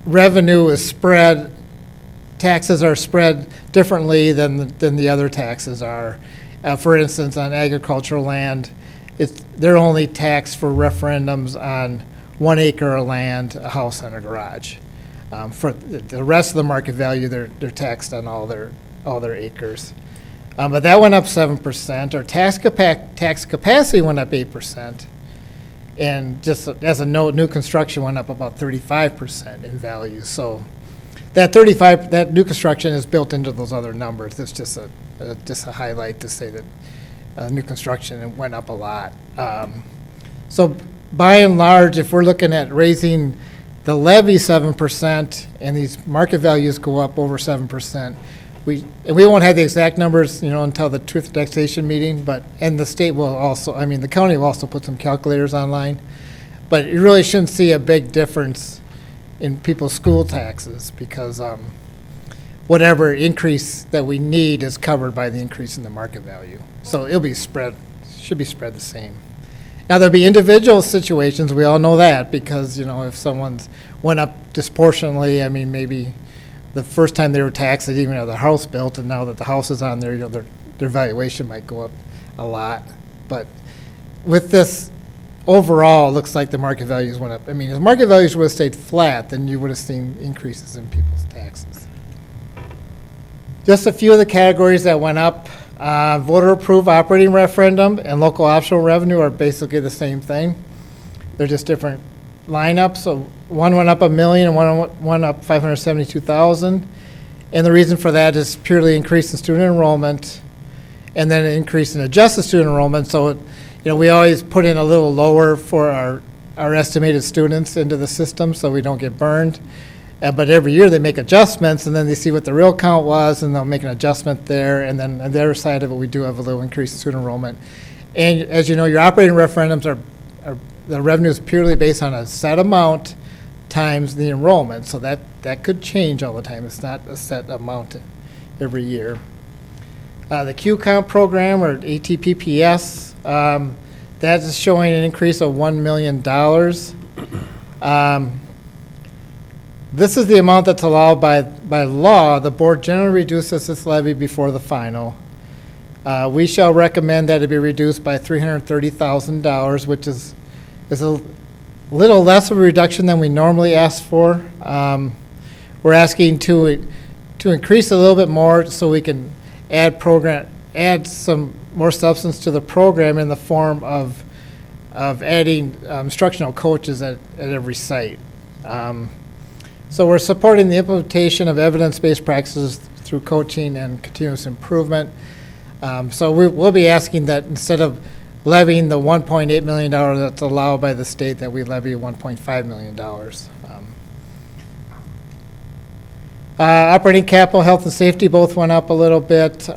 revenue is spread, taxes are spread differently than the other taxes are. For instance, on agricultural land, they're only taxed for referendums on 1 acre of land, a house, and a garage. For the rest of the market value, they're taxed on all their acres. But that went up 7%. Our tax capacity went up 8%. And just as a note, new construction went up about 35% in value. So that new construction is built into those other numbers. It's just a highlight to say that new construction went up a lot. So by and large, if we're looking at raising the levy 7% and these market values go up over 7%, we won't have the exact numbers, until the truth taxation meeting, and the state will also, the county will also put some calculators online, but you really shouldn't see a big difference in people's school taxes because whatever increase that we need is covered by the increase in the market value. So it'll be should be spread the same. Now there'll be individual situations, we all know that, because if someone's went up disproportionately, maybe the first time they were taxed, they didn't even have the house built, and now that the house is on there, their valuation might go up a lot. But with this, overall, it looks like the market values went up. If market values would have stayed flat, then you would have seen increases in people's taxes. Just a few of the categories that went up. Voter-approved operating referendum and local optional revenue are basically the same thing. They're just different lineups. So one went up $1 million and one went up $572,000. And the reason for that is purely increase in student enrollment and then an increase in adjusted student enrollment. So, we always put in a little lower for our estimated students into the system so we don't get burned. But every year they make adjustments, and then they see what the real count was, and they'll make an adjustment there. And then on the other side of it, we do have a little increase in student enrollment. And as you know, your operating referendums are the revenue is purely based on a set amount times the enrollment. So that could change all the time. It's not a set amount every year. The Q count program, or ATPPS, that is showing an increase of $1 million. This is the amount that's allowed by law. The board generally reduces this levy before the final. We shall recommend that it be reduced by $330,000, which is a little less of a reduction than we normally ask for. We're asking to increase a little bit more so we can add some more substance to the program in the form of adding instructional coaches at every site. So we're supporting the implementation of evidence-based practices through coaching and continuous improvement. So we'll be asking that instead of levying the $1.8 million that's allowed by the state, that we levy $1.5 million. Operating capital, health and safety both went up a little bit.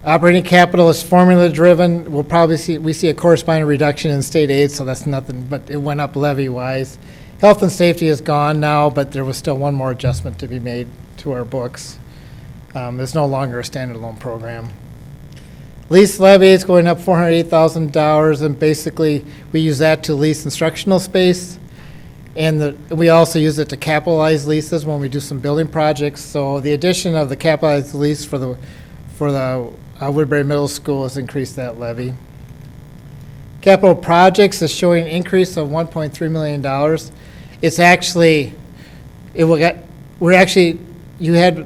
Operating capital is formula driven. We'll probably see a corresponding reduction in state aid, so that's nothing, but it went up levy wise. Health and safety is gone now, but there was still one more adjustment to be made to our books. It's no longer a standalone program. Lease levy is going up $408,000, and basically we use that to lease instructional space. And we also use it to capitalize leases when we do some building projects. So the addition of the capitalized lease for the Woodbury Middle School has increased that levy. Capital projects is showing an increase of $1.3 million. It's actually, the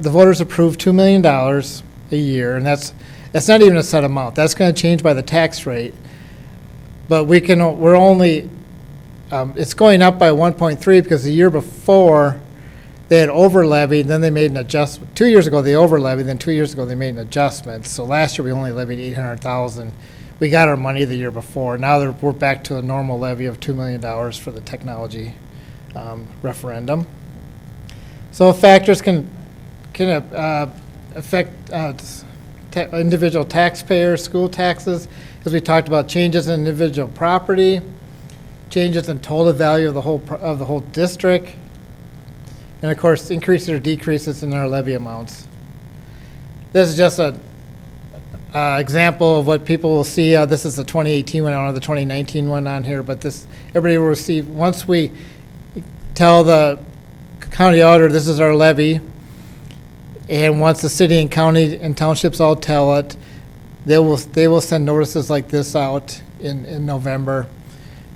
voters approved $2 million a year, and that's not even a set amount. That's going to change by the tax rate. But it's going up by 1.3 because the year before they had over levied, then they made an adjustment. 2 years ago they over levied, then 2 years ago they made an adjustment. So last year we only levied $800,000. We got our money the year before. Now we're back to a normal levy of $2 million for the technology referendum. So factors can affect individual taxpayers, school taxes, as we talked about, changes in individual property, changes in total value of the whole district, and of course increases or decreases in our levy amounts. This is just an example of what people will see. This is the 2018 one on, or the 2019 one on here, but everybody will receive, once we tell the county auditor this is our levy, and once the city and county and townships all tell it, they will send notices like this out in November.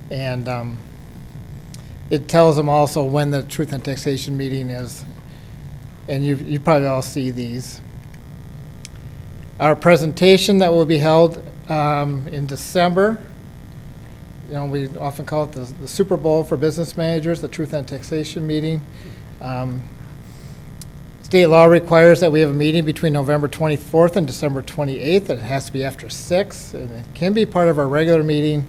And it tells them also when the Truth and Taxation meeting is, and you probably all see these. Our presentation that will be held in December, we often call it the Super Bowl for business managers, the Truth and Taxation meeting. State law requires that we have a meeting between November 24th and December 28th, and it has to be after 6, and it can be part of our regular meeting.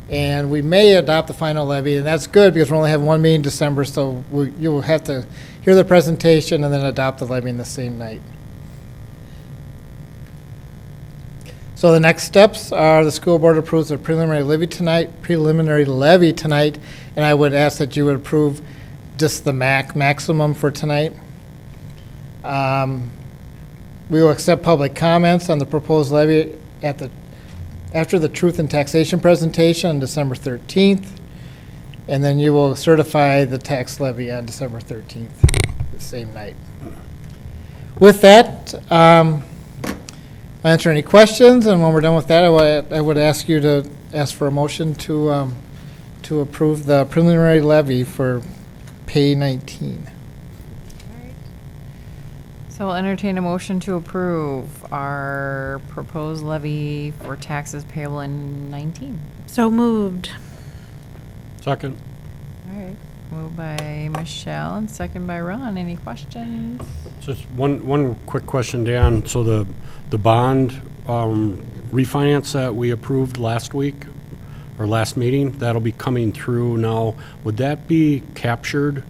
And we may adopt the final levy, and that's good because we only have one meeting in December, so you'll have to hear the presentation and then adopt the levy in the same night. So the next steps are the school board approves the preliminary levy tonight, and I would ask that you would approve just the maximum for tonight. We will accept public comments on the proposed levy after the Truth and Taxation presentation on December 13th, and then you will certify the tax levy on December 13th, the same night. With that, I'll answer any questions, and when we're done with that, I would ask you to ask for a motion to approve the preliminary levy for Pay 19. So I'll entertain a motion to approve our proposed levy for taxes payable in 19. So moved. Second. All right. Moved by Michelle and second by Ron. Any questions? Just one quick question, Dan. So the bond refinance that we approved last week, or last meeting, that'll be coming through now. Would that be captured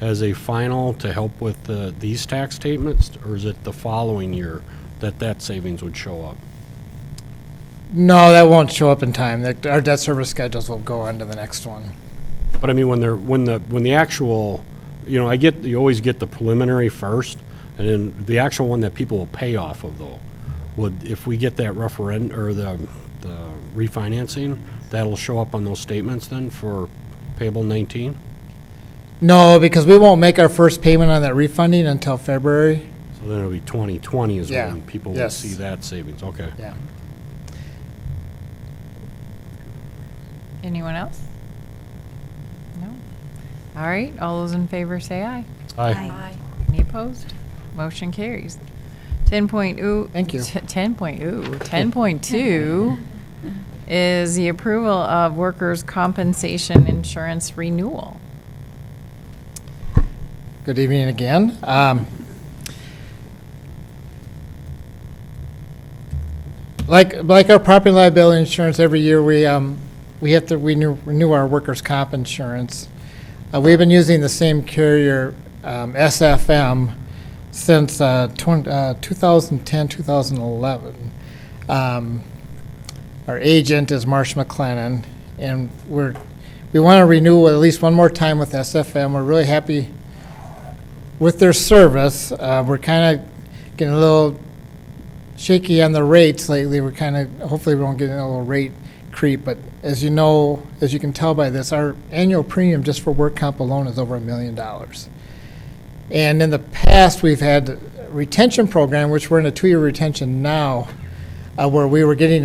as a final to help with these tax statements, or is it the following year that savings would show up? No, that won't show up in time. Our debt service schedules will go on to the next one. But I mean, when the actual, you always get the preliminary first, and then the actual one that people will pay off of, though, if we get that referendum or the refinancing, that'll show up on those statements then for payable 19? No, because we won't make our first payment on that refunding until February. So So then it'll be 2020 is Yeah. when people will Yes. see that savings, okay. Yeah. Anyone else? No? All right, all those in favor say aye. Aye. Any opposed? Motion carries. 10.0. Thank you. 10.2 is the approval of workers' compensation insurance renewal. Good evening again. Like our property liability insurance, every year we have to renew our workers' comp insurance. We've been using the same carrier, SFM, since 2010, 2011. Our agent is Marsh McLennan, and we want to renew at least one more time with SFM. We're really happy with their service. We're kind of getting a little shaky on the rates lately. We're kind of, hopefully we won't get a little rate creep, but as you know, as you can tell by this, our annual premium just for work comp alone is over $1 million. And in the past, we've had a retention program, which we're in a 2-year retention now, where we were getting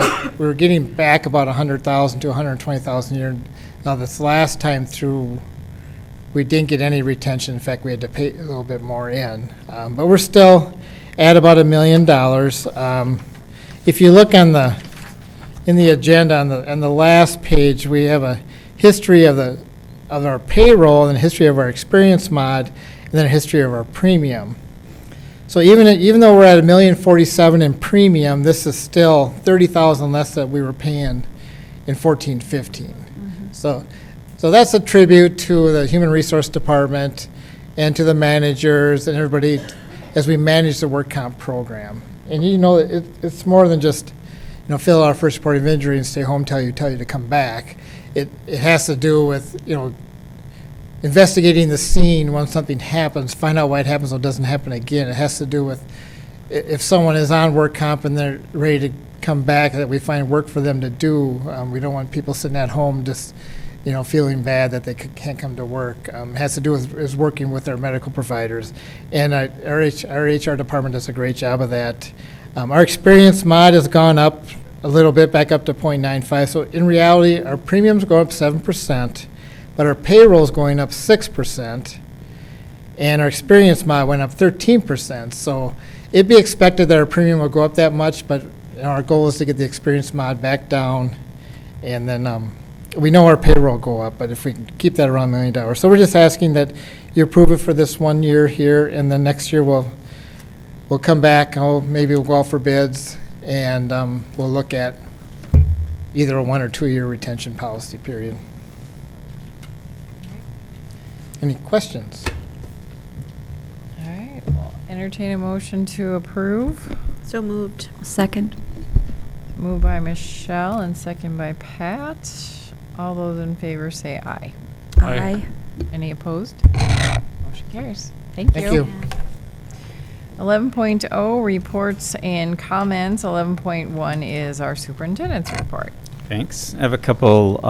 back about $100,000 to $120,000 a year. Now this last time through, we didn't get any retention. In fact, we had to pay a little bit more in, but we're still at about $1 million. If you look in the agenda on the last page, we have a history of our payroll and a history of our experience mod, and then a history of our premium. So even though we're at $1,047,000 in premium, this is still $30,000 less that we were paying in 14-15. So that's a tribute to the Human Resource Department and to the managers and everybody as we manage the work comp program. And it's more than just fill out our first report of injury and stay home tell you to come back. It has to do with investigating the scene when something happens, find out why it happens so it doesn't happen again. It has to do with if someone is on work comp and they're ready to come back, that we find work for them to do. We don't want people sitting at home just feeling bad that they can't come to work. It has to do with working with our medical providers. And our HR department does a great job of that. Our experience mod has gone up a little bit, back up to 0.95. So in reality, our premiums go up 7%, but our payroll is going up 6%, and our experience mod went up 13%. So it'd be expected that our premium will go up that much, but our goal is to get the experience mod back down, and then we know our payroll will go up, but if we can keep that around $1 million. So we're just asking that you approve it for this 1 year here, and then next year we'll come back, maybe we'll go out for bids, and we'll look at either a 1 or 2 year retention policy period. Any questions? All right, well, entertain a motion to approve. So moved. Second. Moved by Michelle and second by Pat. All those in favor say aye. Aye. Any opposed? Motion carries. Thank you. Thank you. 11.0 reports and comments. 11.1 is our superintendent's report. Thanks. I have a couple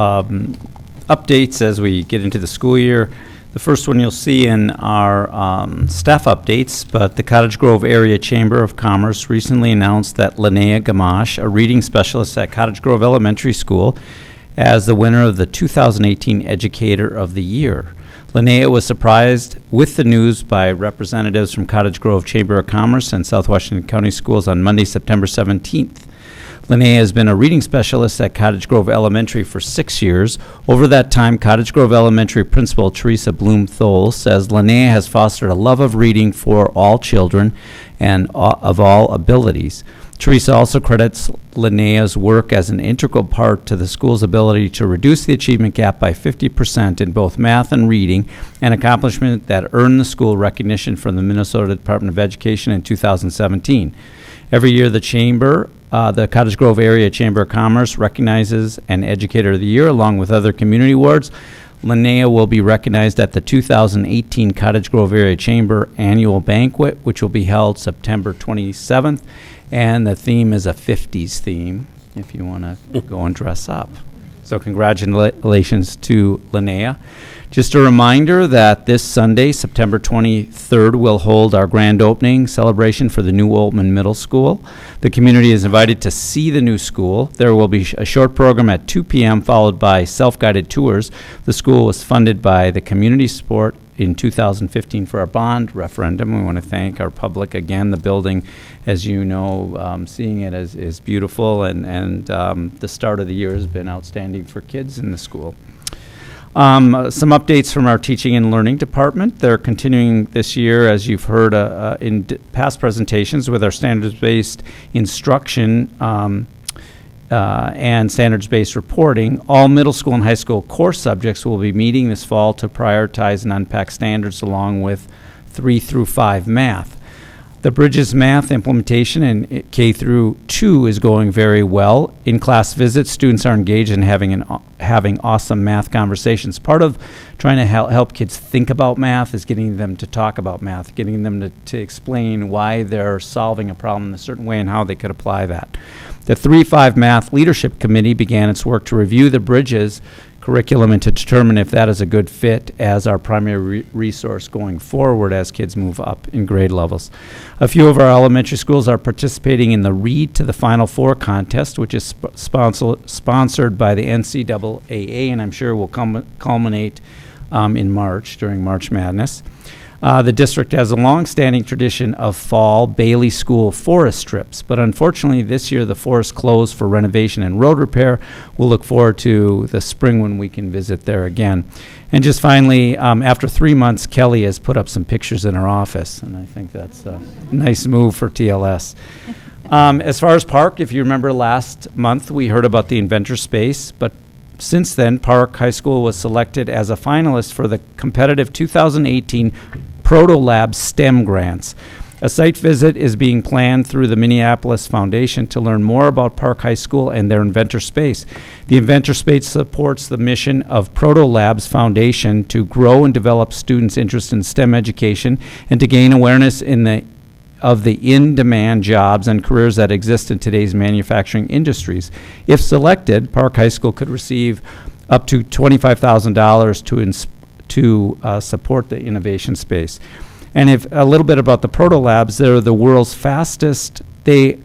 updates as we get into the school year. The first one you'll see in our staff updates, but the Cottage Grove Area Chamber of Commerce recently announced that Linnea Gamache, a reading specialist at Cottage Grove Elementary School, as the winner of the 2018 Educator of the Year. Linnea was surprised with the news by representatives from Cottage Grove Chamber of Commerce and South Washington County Schools on Monday, September 17th. Linnea has been a reading specialist at Cottage Grove Elementary for 6 years. Over that time, Cottage Grove Elementary Principal Teresa Bloom-Thole says Linnea has fostered a love of reading for all children and of all abilities. Teresa also credits Linnea's work as an integral part to the school's ability to reduce the achievement gap by 50% in both math and reading, an accomplishment that earned the school recognition from the Minnesota Department of Education in 2017. Every year, the Cottage Grove Area Chamber of Commerce recognizes an Educator of the Year along with other community awards. Linnea will be recognized at the 2018 Cottage Grove Area Chamber Annual Banquet, which will be held September 27th. And the theme is a 50s theme, if you want to go and dress up. So congratulations to Linnea. Just a reminder that this Sunday, September 23rd, we'll hold our grand opening celebration for the new Oltman Middle School. The community is invited to see the new school. There will be a short program at 2 p.m. followed by self-guided tours. The school was funded by the community support in 2015 for our bond referendum. We want to thank our public again. The building, as you know, seeing it is beautiful, and the start of the year has been outstanding for kids in the school. Some updates from our teaching and learning department. They're continuing this year, as you've heard in past presentations, with our standards-based instruction and standards-based reporting. All middle school and high school core subjects will be meeting this fall to prioritize and unpack standards along with 3 through 5 math. The Bridges math implementation in K through 2 is going very well. In class visits, students are engaged in having awesome math conversations. Part of trying to help kids think about math is getting them to talk about math, getting them to explain why they're solving a problem in a certain way and how they could apply that. The 3-5 Math Leadership Committee began its work to review the Bridges curriculum and to determine if that is a good fit as our primary resource going forward as kids move up in grade levels. A few of our elementary schools are participating in the Read to the Final Four contest, which is sponsored by the NCAA, and I'm sure will culminate in March, during March Madness. The district has a long-standing tradition of fall Bailey School forest trips, but unfortunately this year the forest closed for renovation and road repair. We'll look forward to the spring when we can visit there again. And just finally, after 3 months, Kelly has put up some pictures in her office, and I think that's a nice move for TLS. As far as Park, if you remember last month, we heard about the Inventor Space, but since then, Park High School was selected as a finalist for the competitive 2018 Proto Lab STEM grants. A site visit is being planned through the Minneapolis Foundation to learn more about Park High School and their Inventor Space. The Inventor Space supports the mission of Proto Labs Foundation to grow and develop students' interest in STEM education and to gain awareness of the in-demand jobs and careers that exist in today's manufacturing industries. If selected, Park High School could receive up to $25,000 to support the innovation space. And if a little bit about the Proto Labs, they're the world's fastest. They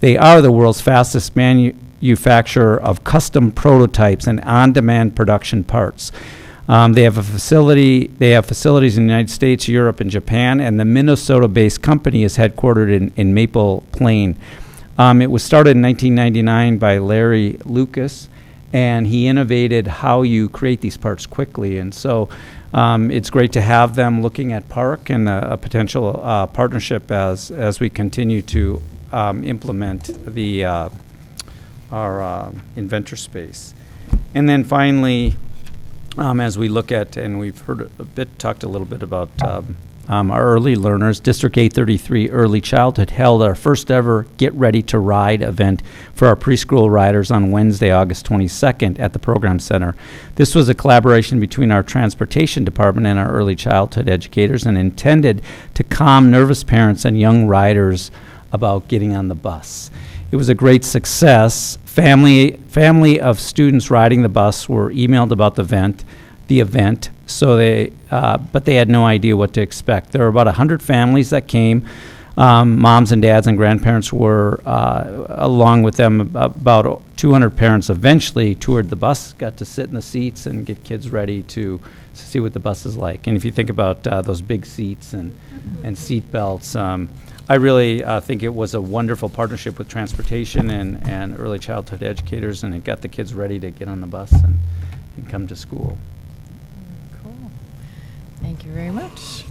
are the world's fastest manufacturer of custom prototypes and on-demand production parts. They have facilities in the United States, Europe, and Japan, and the Minnesota-based company is headquartered in Maple Plain. It was started in 1999 by Larry Lucas, and he innovated how you create these parts quickly. And so it's great to have them looking at Park and a potential partnership as we continue to implement our Inventor Space. And then finally, as we look at, and we've talked a little bit about our early learners, District 833 Early Childhood held our first ever Get Ready to Ride event for our preschool riders on Wednesday, August 22nd at the Program Center. This was a collaboration between our transportation department and our early childhood educators and intended to calm nervous parents and young riders about getting on the bus. It was a great success. Family of students riding the bus were emailed about the event, so but they had no idea what to expect. There were about 100 families that came. Moms and dads and grandparents were along with them. About 200 parents eventually toured the bus, got to sit in the seats and get kids ready to see what the bus is like. And if you think about those big seats and seat belts, I really think it was a wonderful partnership with transportation and early childhood educators, and it got the kids ready to get on the bus and come to school. Cool. Thank you very much.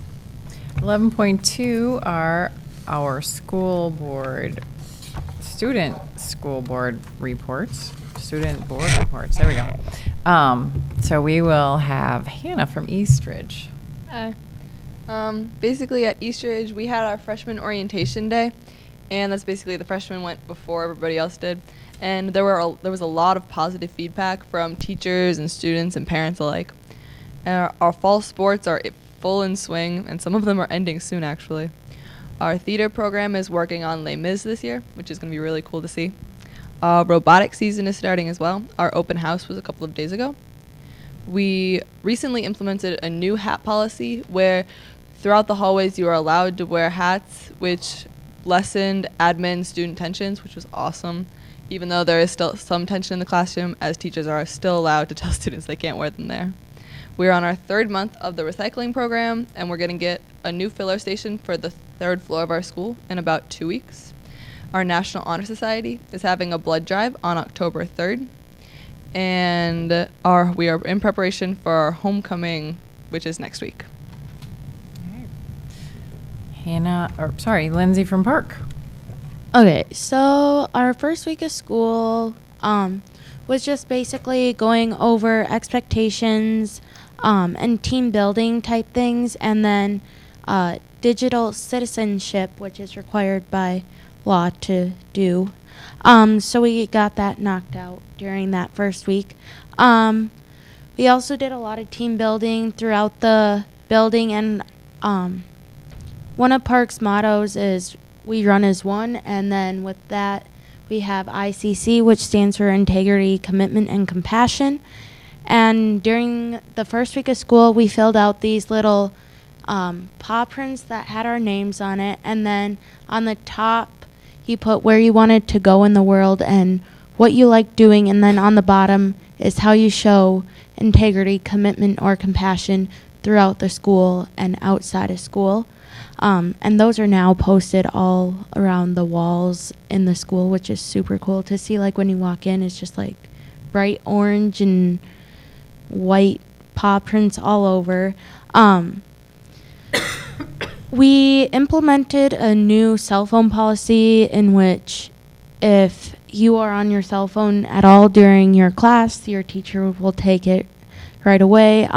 11.2 are our school board, student school board reports, student board reports. There we go. So we will have Hannah from Eastridge. Hi. Basically at Eastridge, we had our freshman orientation day, and that's basically the freshmen went before everybody else did. And there was a lot of positive feedback from teachers and students and parents alike. And our fall sports are full in swing, and some of them are ending soon, actually. Our theater program is working on Les Mis this year, which is going to be really cool to see. Robotics season is starting as well. Our open house was a couple of days ago. We recently implemented a new hat policy where throughout the hallways you are allowed to wear hats, which lessened admin student tensions, which was awesome. Even though there is still some tension in the classroom, as teachers are still allowed to tell students they can't wear them there. We're on our third month of the recycling program, and we're going to get a new filler station for the third floor of our school in about 2 weeks. Our National Honor Society is having a blood drive on October 3rd, and we are in preparation for our homecoming, which is next week. Lindsay from Park. Okay, so our first week of school was just basically going over expectations and team building type things, and then digital citizenship, which is required by law to do. So we got that knocked out during that first week. We also did a lot of team building throughout the building, and one of Park's mottos is we run as one, and then with that we have ICC, which stands for Integrity, Commitment, and Compassion. And during the first week of school, we filled out these little paw prints that had our names on it, and then on the top you put where you wanted to go in the world and what you like doing, and then on the bottom is how you show integrity, commitment, or compassion throughout the school and outside of school. And those are now posted all around the walls in the school, which is super cool to see. Like when you walk in, it's just like bright orange and white paw prints all over. We implemented a new cell phone policy in which if you are on your cell phone at all during your class, your teacher will take it right away.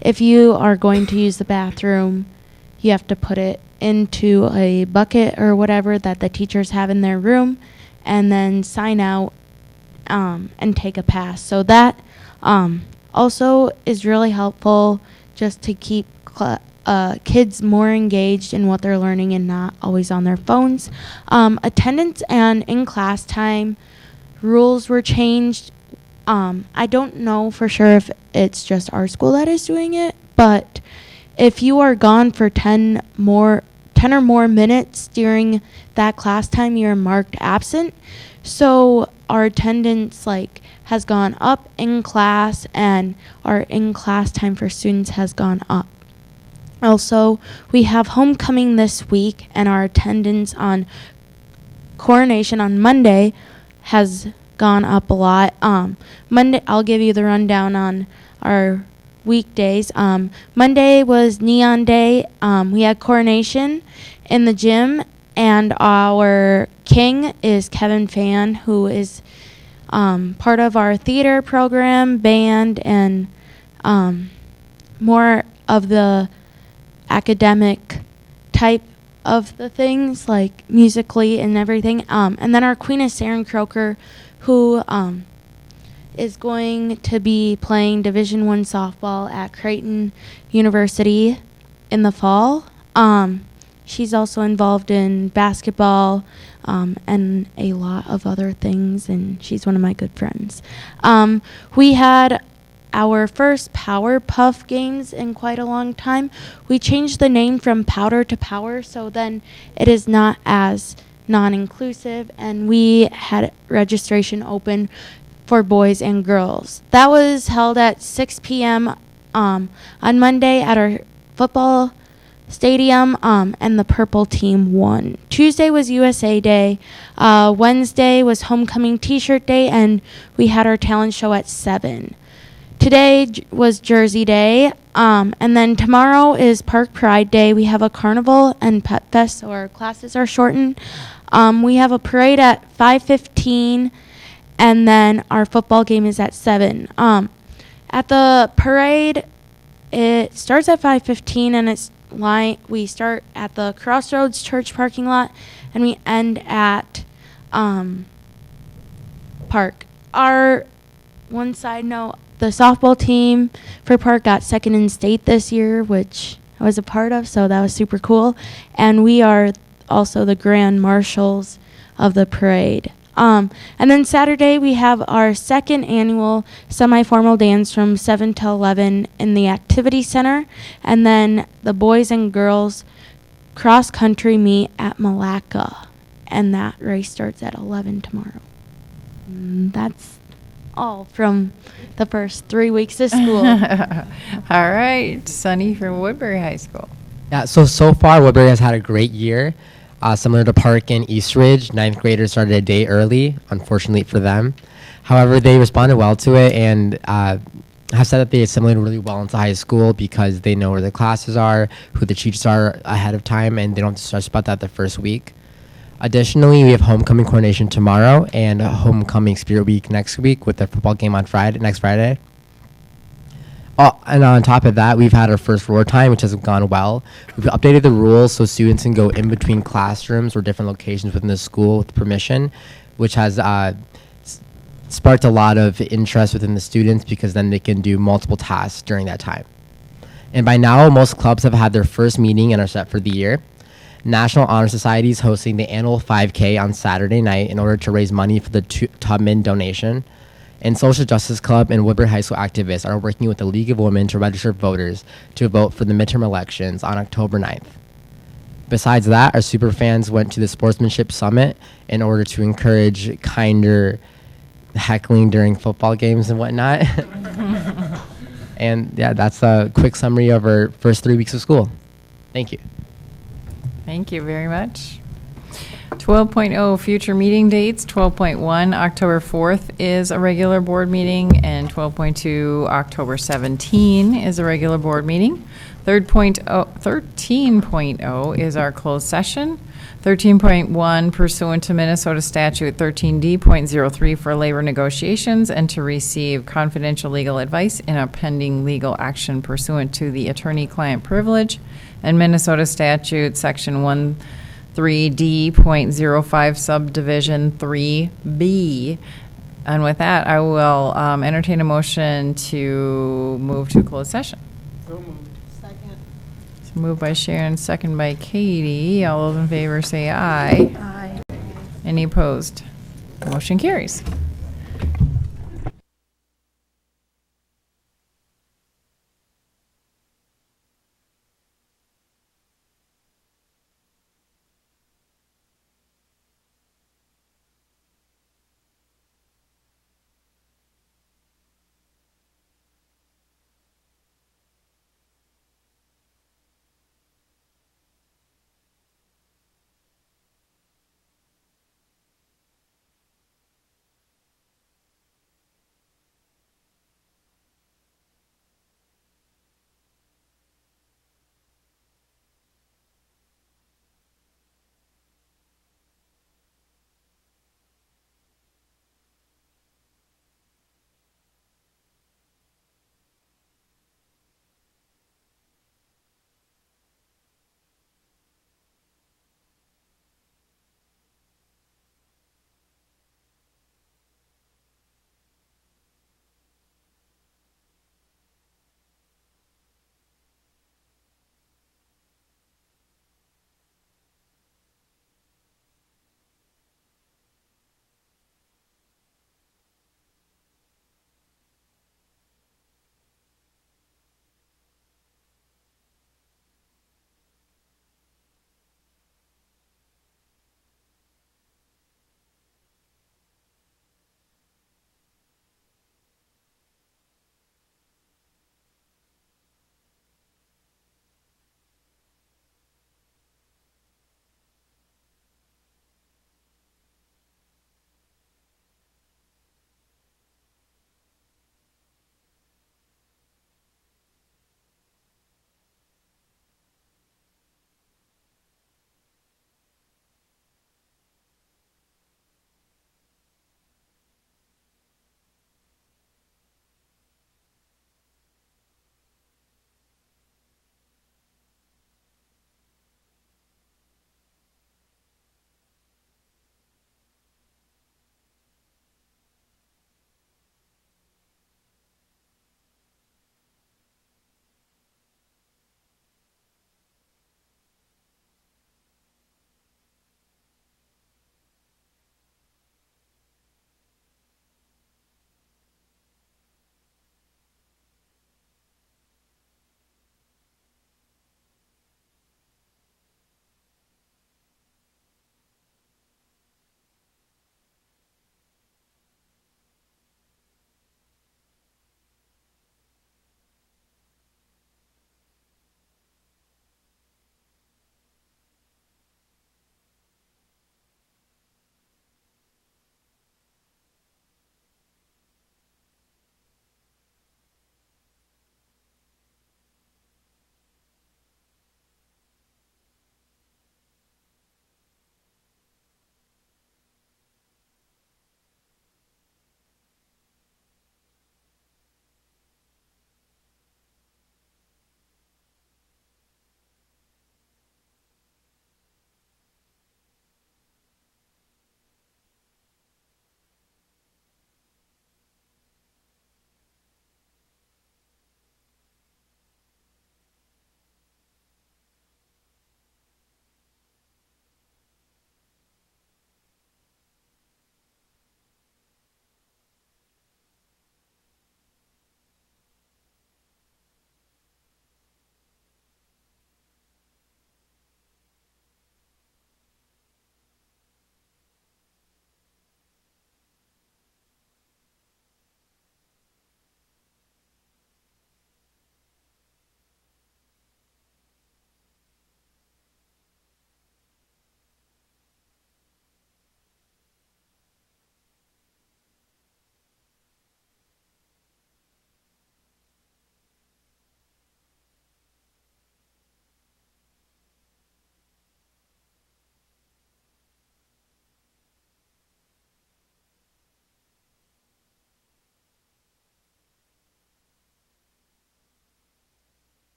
If you are going to use the bathroom, you have to put it into a bucket or whatever that the teachers have in their room, and then sign out and take a pass. So that also is really helpful just to keep kids more engaged in what they're learning and not always on their phones. Attendance and in-class time rules were changed. I don't know for sure if it's just our school that is doing it, but if you are gone for 10 or more minutes during that class time, you're marked absent. So our attendance has gone up in class, and our in-class time for students has gone up. Also, we have homecoming this week, and our attendance on coronation on Monday has gone up a lot. Monday, I'll give you the rundown on our weekdays. Monday was Neon Day. We had coronation in the gym, and our king is Kevin Pyan, who is part of our theater program, band, and more of the academic type of the things, like musically and everything. And then our queen is Saren Croker, who is going to be playing Division I softball at Creighton University in the fall. She's also involved in basketball and a lot of other things, and she's one of my good friends. We had our first Powerpuff games in quite a long time. We changed the name from Powder to Power, so then it is not as non-inclusive, and we had registration open for boys and girls. That was held at 6 p.m. On Monday at our football stadium, and the purple team won. Tuesday was USA Day. Wednesday was homecoming t-shirt day, and we had our talent show at 7. Today was Jersey Day, and then tomorrow is Park Pride Day. We have a carnival and pet fest, so our classes are shortened. We have a parade at 5:15, and then our football game is at 7. At the parade, it starts at 5:15, and we start at the Crossroads Church parking lot, and we end at Park. Our one side note, the softball team for Park got second in state this year, which I was a part of, so that was super cool. And we are also the grand marshals of the parade. And then Saturday we have our second annual semi-formal dance from 7 to 11 in the activity center, and then the boys and girls cross country meet at Malacca, and that race starts at 11 tomorrow. That's all from the first 3 weeks of school. All right, Sunny from Woodbury High School. Yeah, so far Woodbury has had a great year. Similar to Park and East Ridge, 9th graders started a day early, unfortunately for them. However, they responded well to it and have said that they assimilated really well into high school because they know where the classes are, who the teachers are ahead of time, and they don't have to stress about that the first week. Additionally, we have homecoming coordination tomorrow and a homecoming spirit week next week with the football game on next Friday. Oh, and on top of that, we've had our first roar time, which has gone well. We've updated the rules so students can go in between classrooms or different locations within the school with permission, which has sparked a lot of interest within the students because then they can do multiple tasks during that time. And by now, most clubs have had their first meeting and are set for the year. National Honor Society is hosting the annual 5K on Saturday night in order to raise money for the Tubman donation. And Social Justice Club and Woodbury High School activists are working with the League of Women to register voters to vote for the midterm elections on October 9th. Besides that, our superfans went to the Sportsmanship Summit in order to encourage kinder heckling during football games and whatnot. And yeah, that's a quick summary of our first 3 weeks of school. Thank you. Thank you very much. 12.0 future meeting dates. 12.1 October 4th is a regular board meeting, and 12.2 October 17 is a regular board meeting. 13.0 is our closed session. 13.1 pursuant to Minnesota Statute 13D.03 for labor negotiations and to receive confidential legal advice in a pending legal action pursuant to the attorney-client privilege and Minnesota Statute Section 13D.05 subdivision 3B. And with that, I will entertain a motion to move to closed session. Moved by Sharon, second by Katie. All those in favor say aye. Aye. Any opposed? Motion carries.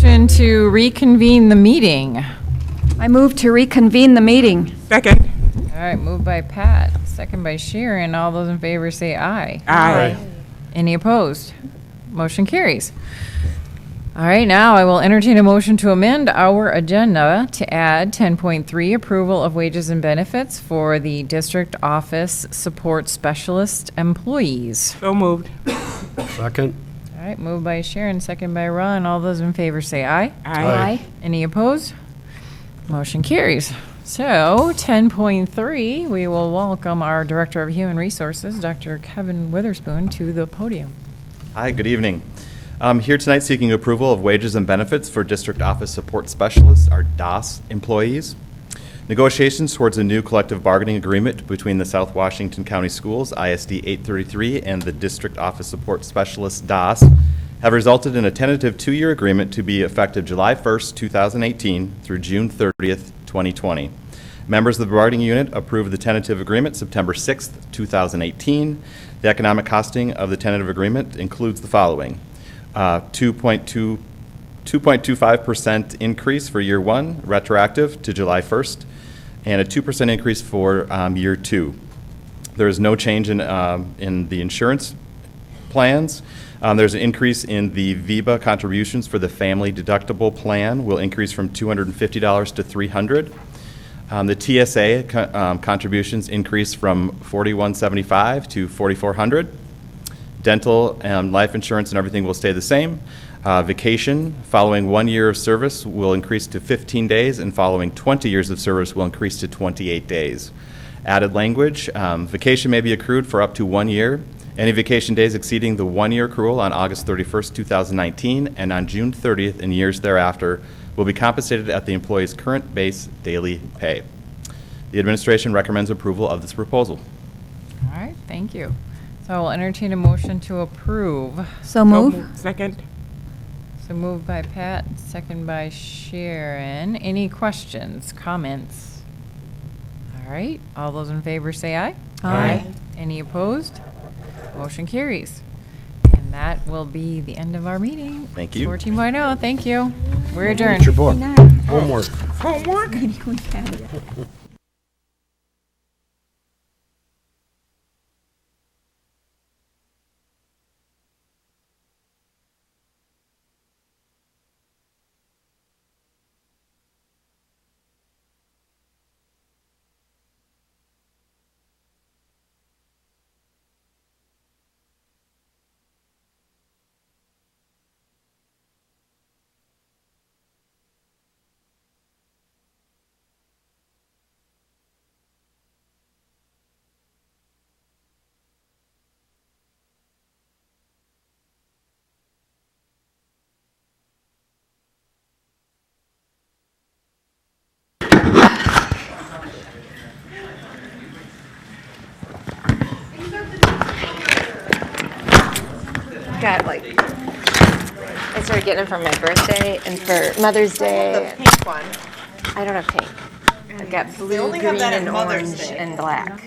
motion to reconvene the meeting? I move to reconvene the meeting. Second. All right, moved by Pat, second by Sharon. All those in favor say aye. Aye. Any opposed? Motion carries. All right, now I will entertain a motion to amend our agenda to add 10.3, approval of wages and benefits for the district office support specialist employees. So moved. Second. All right, moved by Sharon, second by Ron. All those in favor say aye. Aye. Any opposed? Motion carries. So 10.3, we will welcome our Director of Human Resources, Dr. Kevin Witherspoon, to the podium. Hi, good evening. I'm here tonight seeking approval of wages and benefits for District Office Support Specialists, our DOS employees. Negotiations towards a new collective bargaining agreement between the South Washington County Schools, ISD 833, and the District Office Support Specialists, DOS, have resulted in a tentative 2-year agreement to be effective July 1st, 2018 through June 30th, 2020. Members of the bargaining unit approved the tentative agreement September 6th, 2018. The economic costing of the tentative agreement includes the following. 2.25% increase for year 1, retroactive to July 1st, and a 2% increase for year 2. There is no change in the insurance plans. There's an increase in the VEBA contributions for the family deductible plan will increase from $250 to $300. The TSA contributions increase from $41.75 to $4,400. Dental and life insurance and everything will stay the same. Vacation following 1 year of service will increase to 15 days, and following 20 years of service will increase to 28 days. Added language, vacation may be accrued for up to 1 year. Any vacation days exceeding the 1 year accrual on August 31st, 2019 and on June 30th and years thereafter will be compensated at the employee's current base daily pay. The administration recommends approval of this proposal. All right, thank you. So I will entertain a motion to approve. So move. Second. So moved by Pat, second by Sharon. Any questions, comments? All right, all those in favor say aye. Aye. Any opposed? Motion carries. And that will be the end of our meeting. Thank you. 14.0, thank you. We're adjourned. It's your book. Homework. Homework. Got I started getting them for my birthday and for Mother's Day. The pink one. I don't have pink. I've got blue, only green, have that at and Mother's orange Day. and black.